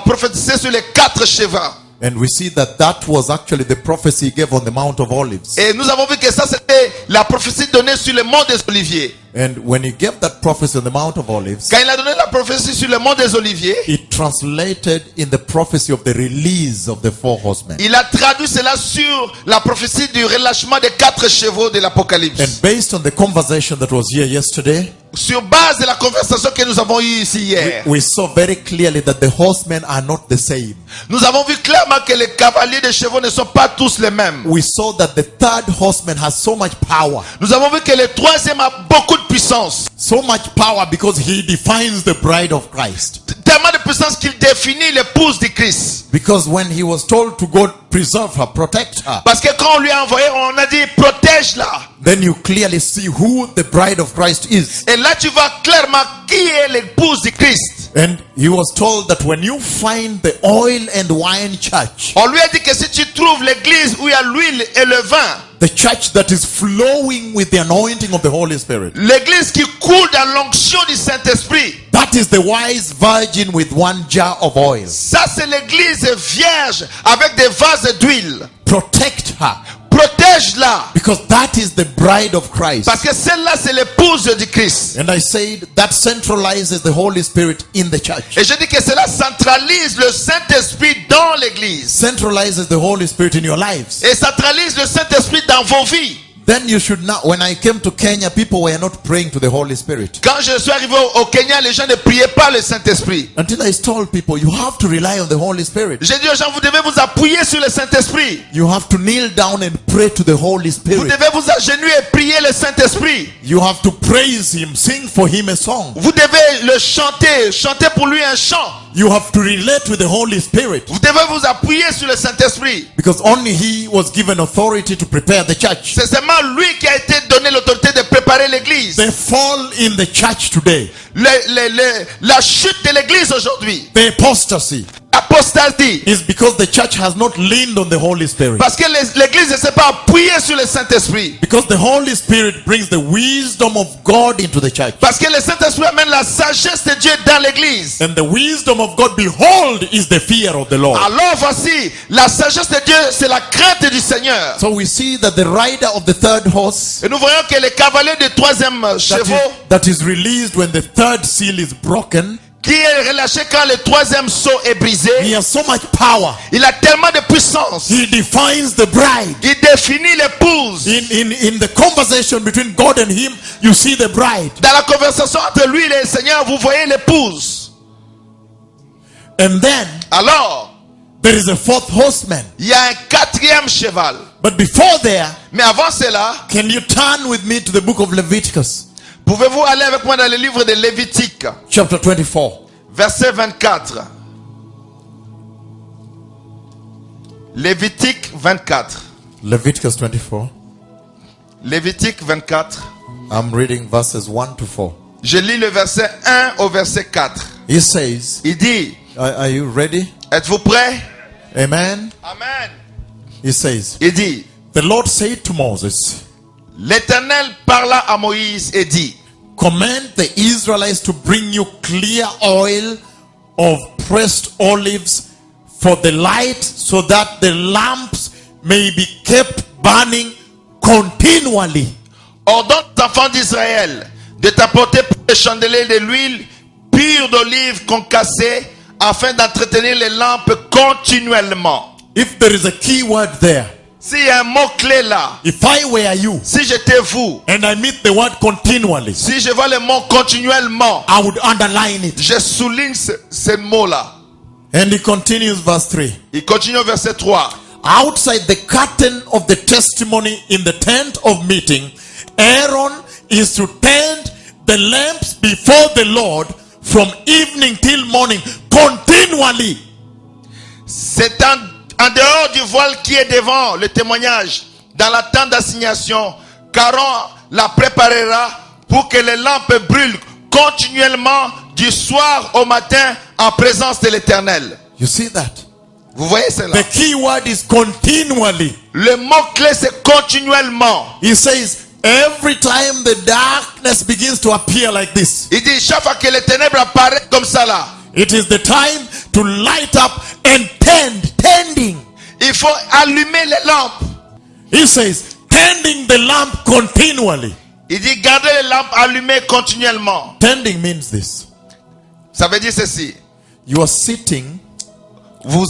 prophétiser sur les 4 chevaux. And we see that was actually the prophecy he gave on the Mount of Olives. Et nous avons vu que ça c'était la prophétie donnée sur le mont des Oliviers. And when he gave that prophecy on the Mount of Olives, Quand il a donné la prophétie sur le mont des Oliviers, it translated in the prophecy of the release of the 4 horsemen. il a traduit cela sur la prophétie du relâchement des 4 chevaux de l'Apocalypse. And based on the conversation that was here yesterday, Sur base de la conversation que nous avons eue ici hier, we saw very clearly that the horsemen are not the same. nous avons vu clairement que les cavaliers des chevaux ne sont pas tous les mêmes. We saw that the 3rd horseman has so much power. Nous avons vu que le 3e a beaucoup de puissance. So much power because he defines the bride of Christ. Tellement de puissance qu'il définit l'épouse du Christ. Because when he was told to go preserve her, protect her, Parce que quand on lui a envoyé, on a dit protège-la. then you clearly see who the bride of Christ is. Et là tu vois clairement qui est l'épouse du Christ. And he was told that when you find the oil and wine church, On lui a dit que si tu trouves l'église où il y a l'huile et le vin, the church that is flowing with the anointing of the Holy Spirit, l'église qui coule dans l'onction du Saint-Esprit, that is the wise virgin with 1 jar of oil. ça c'est l'église vierge avec des vases d'huile. Protect her, Protège-la. because that is the bride of Christ. Parce que celle-là c'est l'épouse du Christ. And I said that centralizes the Holy Spirit in the church. Et je dis que cela centralise le Saint-Esprit dans l'église. Centralizes the Holy Spirit in your lives. Et centralise le Saint-Esprit dans vos vies. Then you should not. When I came to Kenya, people were not praying to the Holy Spirit. Quand je suis arrivé au Kenya, les gens ne priaient pas le Saint-Esprit. Until I told people, you have to rely on the Holy Spirit. J'ai dit aux gens, vous devez vous appuyer sur le Saint-Esprit. You have to kneel down and pray to the Holy Vous Spirit. devez vous agenouiller et prier le Saint-Esprit. You have to praise Him, sing for Him a song. Vous devez le chanter, chanter pour lui un chant. You have to relate with the Holy Spirit, Vous devez vous appuyer sur le Saint-Esprit. because only He was given authority to prepare the church. C'est seulement lui qui a été donné l'autorité de préparer l'église. The fall in the church today, La chute de l'église aujourd'hui, the apostasy, apostasie, is because the church has not leaned on the Holy Spirit. parce que l'église ne s'est pas appuyée sur le Saint-Esprit. Because the Holy Spirit brings the wisdom of God into the church. Parce que le Saint-Esprit amène la sagesse de Dieu dans l'église. And the wisdom of God, behold, is the fear of the Lord. Alors voici, la sagesse de Dieu, c'est la crainte du Seigneur. So we see that the rider of the 3rd horse Et nous voyons que le cavalier du 3e chevaux, that is released when the 3rd seal is broken, qui est relâché quand le 3e sceau est brisé, he has so much power. il a tellement de puissance. He defines the bride. Il définit l'épouse. In the conversation between God and him, you see the bride. Dans la conversation entre lui et le Seigneur, vous voyez l'épouse. And then Alors, there is a 4th horseman. il y a un 4e cheval. But before there, Mais avant cela, can you turn with me to the book of Leviticus, pouvez-vous aller avec moi dans le livre de Lévitique, chapter 24? verset 24. Lévitique 24. Leviticus 24. Lévitique 24. I'm reading verses 1 to 4. Je lis le verset 1 au verset 4. He says, Il dit, are you ready? êtes-vous prêts? Amen. Amen. He says, Il dit, the Lord said to Moses, l'Éternel parla à Moïse et dit, command the Israelites to bring you clear oil of pressed olives for the light, so that the lamps may be kept burning continually. ordonne aux enfants d'Israël de t'apporter pour les chandeliers de l'huile pure d'olive concassée, afin d'entretenir les lampes continuellement. If there is a key word there, S'il y a un mot-clé là, if I were you si j'étais vous, and I meet the word continually, si je vois le mot continuellement, I would underline it. je souligne ce mot-là. And he continues, verse 3. Il continue au verset 3. Outside the curtain of the testimony in the tent of meeting, Aaron is to tend the lamps before the Lord from evening till morning continually. C'est en dehors du voile qui est devant le témoignage, dans la tente d'assignation, qu'Aaron la préparera pour que les lampes brûlent continuellement du soir au matin en présence de l'Éternel. You see that? Vous voyez cela? The key word is continually. Le mot-clé c'est continuellement. He says, Every time the darkness begins to appear like this, Il dit, chaque fois que les ténèbres apparaissent comme ça là, it is the time to light up and tending. il faut allumer les lampes. He says, tending the lamp continually. Il dit, gardez les lampes allumées continuellement. Tending means this. Ça veut dire ceci. You are sitting Vous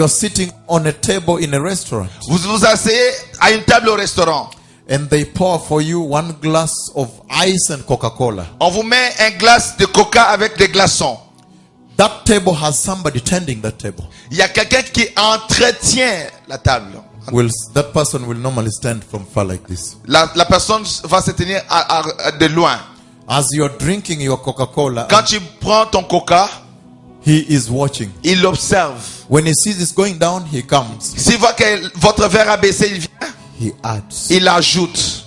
sitting on a table in a restaurant, vous asseyez à une table au restaurant. and they pour for you one glass of ice and Coca-Cola. On vous met un glace de coca avec des glaçons. That table has somebody tending that table. Il y a quelqu'un qui entretient la table. That person will normally stand from far like this. La personne va se tenir de loin. As you're drinking your Coca-Cola, Quand tu prends ton coca, he is watching. il observe. When he sees it's going down, he comes. S'il voit que votre verre a baissé, il vient, He adds. il ajoute,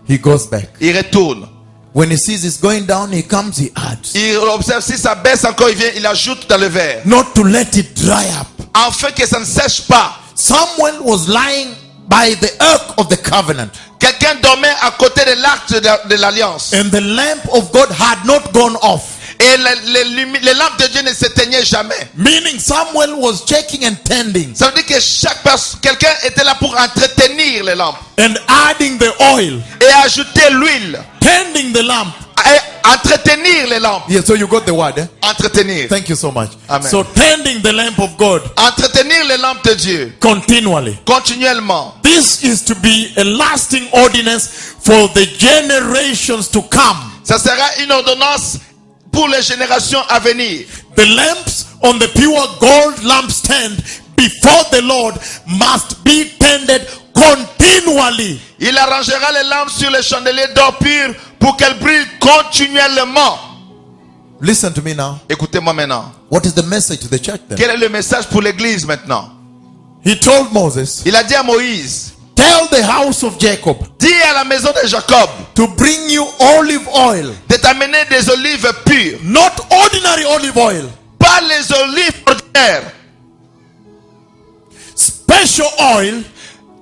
He goes back. il retourne. When he sees it's going down, he comes, he adds. Il observe, si ça baisse encore, il vient, il ajoute dans le verre. Not to let it dry up. Afin que ça ne sèche pas. Someone was lying by the ark of the covenant, Quelqu'un dormait à côté de l'arc de l'alliance. and the lamp of God had not gone off. Et les lampes de Dieu ne s'éteignaient jamais. Meaning someone was checking and tending Ça veut dire que quelqu'un était là pour entretenir les lampes. and adding the oil, Et ajouter l'huile. tending the lamp. Et entretenir les lampes. Yeah, so you got the word. Eh? Entretenir. Thank you so much. Amen. So tending the lamp of God Entretenir les lampes de Dieu. continually. Continuellement. This is to be a lasting ordinance for the generations to come. Ça sera une ordonnance pour les générations à venir. The lamps on the pure gold lampstand before the Lord must be tended continually. Il arrangera les lampes sur les chandeliers d'or pur pour qu'elles brillent continuellement. Listen to me now. Écoutez-moi maintenant. What is the message to the church then? Quel est le message pour l'église maintenant? He told Moses, Il a dit à Moïse, tell the house of Jacob dis à la maison de Jacob to bring you olive oil, de t'amener des olives pures. not ordinary olive oil, Pas les olives ordinaires. special oil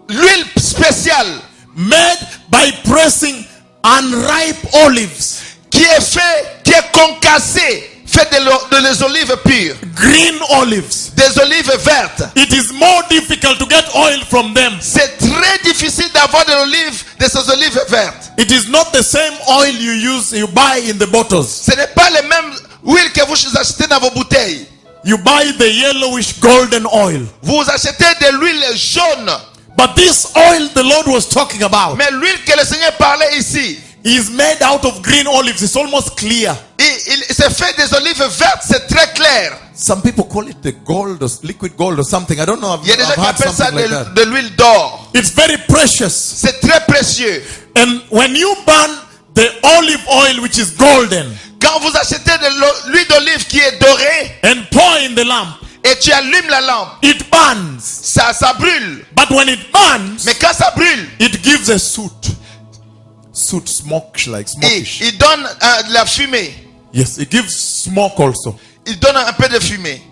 L'huile spéciale made by pressing unripe olives, qui est concassée, fait de les olives pures. green olives. Des olives vertes. It is more difficult to get oil from them. C'est très difficile d'avoir de ces olives vertes. It is not the same oil you buy in the bottles. Ce n'est pas les mêmes huiles que vous achetez dans vos bouteilles. You buy the yellowish golden oil. Vous achetez de l'huile jaune. But this oil the Lord was talking about Mais l'huile que le Seigneur parlait ici, is made out of green olives. It's almost clear. il s'est fait des olives vertes, c'est très clair. Some people call it the gold or liquid gold or something. I don't know. Il y a des gens I've qui heard appellent ça something like that. de l'huile d'or. It's very precious. C'est très précieux. And when you burn the olive oil, which is golden, Quand vous achetez de l'huile d'olive qui est dorée and pour in the lamp, et tu allumes la lampe, it burns. ça brûle. But when it burns, Mais quand ça brûle, it gives a soot, smokish. il donne de la fumée. Yes, it gives smoke also. Il donne un peu de fumée.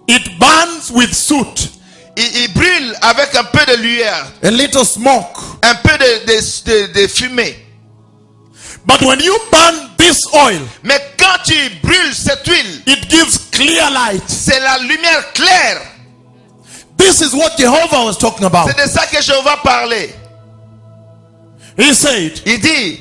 It burns with soot, Il brûle avec un peu de lueur, a little smoke. un peu de fumée. But when you burn this oil, Mais quand tu brûles cette huile, it gives clear light. c'est la lumière claire. This is what Jehovah was talking about. C'est de ça que je vais parler. He said, Il dit,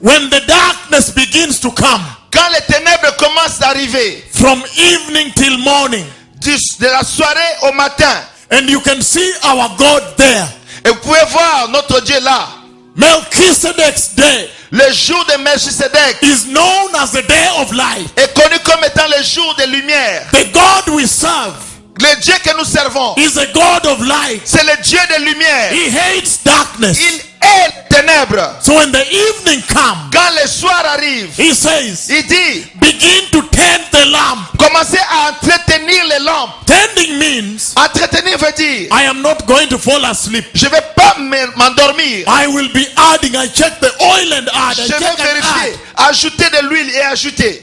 when the darkness begins to come, quand les ténèbres commencent à arriver, from evening till morning, de la soirée au matin, and you can see our God there, et vous pouvez voir notre Dieu là, Melchizedek's day le jour de Melchisedec is known as the day of light. est connu comme étant le jour de lumière. The God we serve Le Dieu que nous servons, is a God of light. c'est le Dieu de lumière. He hates darkness. Il est les ténèbres. So when the evening comes, Quand le soir arrive, he says, il dit, begin to tend the lamp. commencez à entretenir les lampes. Tending means Entretenir veut dire, I am not going to fall asleep. je ne vais pas m'endormir. I will be adding. I check the oil and add. I Je vais check and vérifier, add. ajouter de l'huile et ajouter.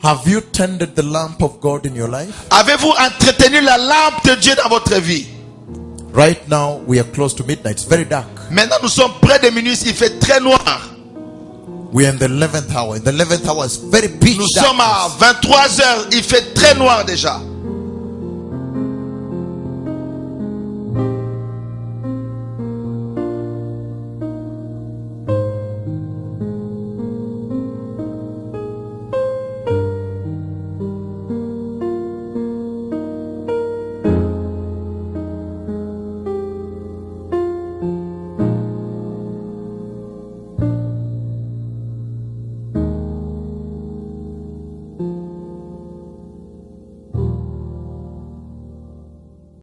Have you tended the lamp of God in your life? Avez-vous entretenu la lampe de Dieu dans votre vie? Right now, we are close to midnight. It's very dark. Maintenant, nous sommes près de minuit. Il fait très noir. We are in the 11th hour. In the 11th hour, it's very pitch Nous dark. sommes à 23 heures. Il fait très noir déjà.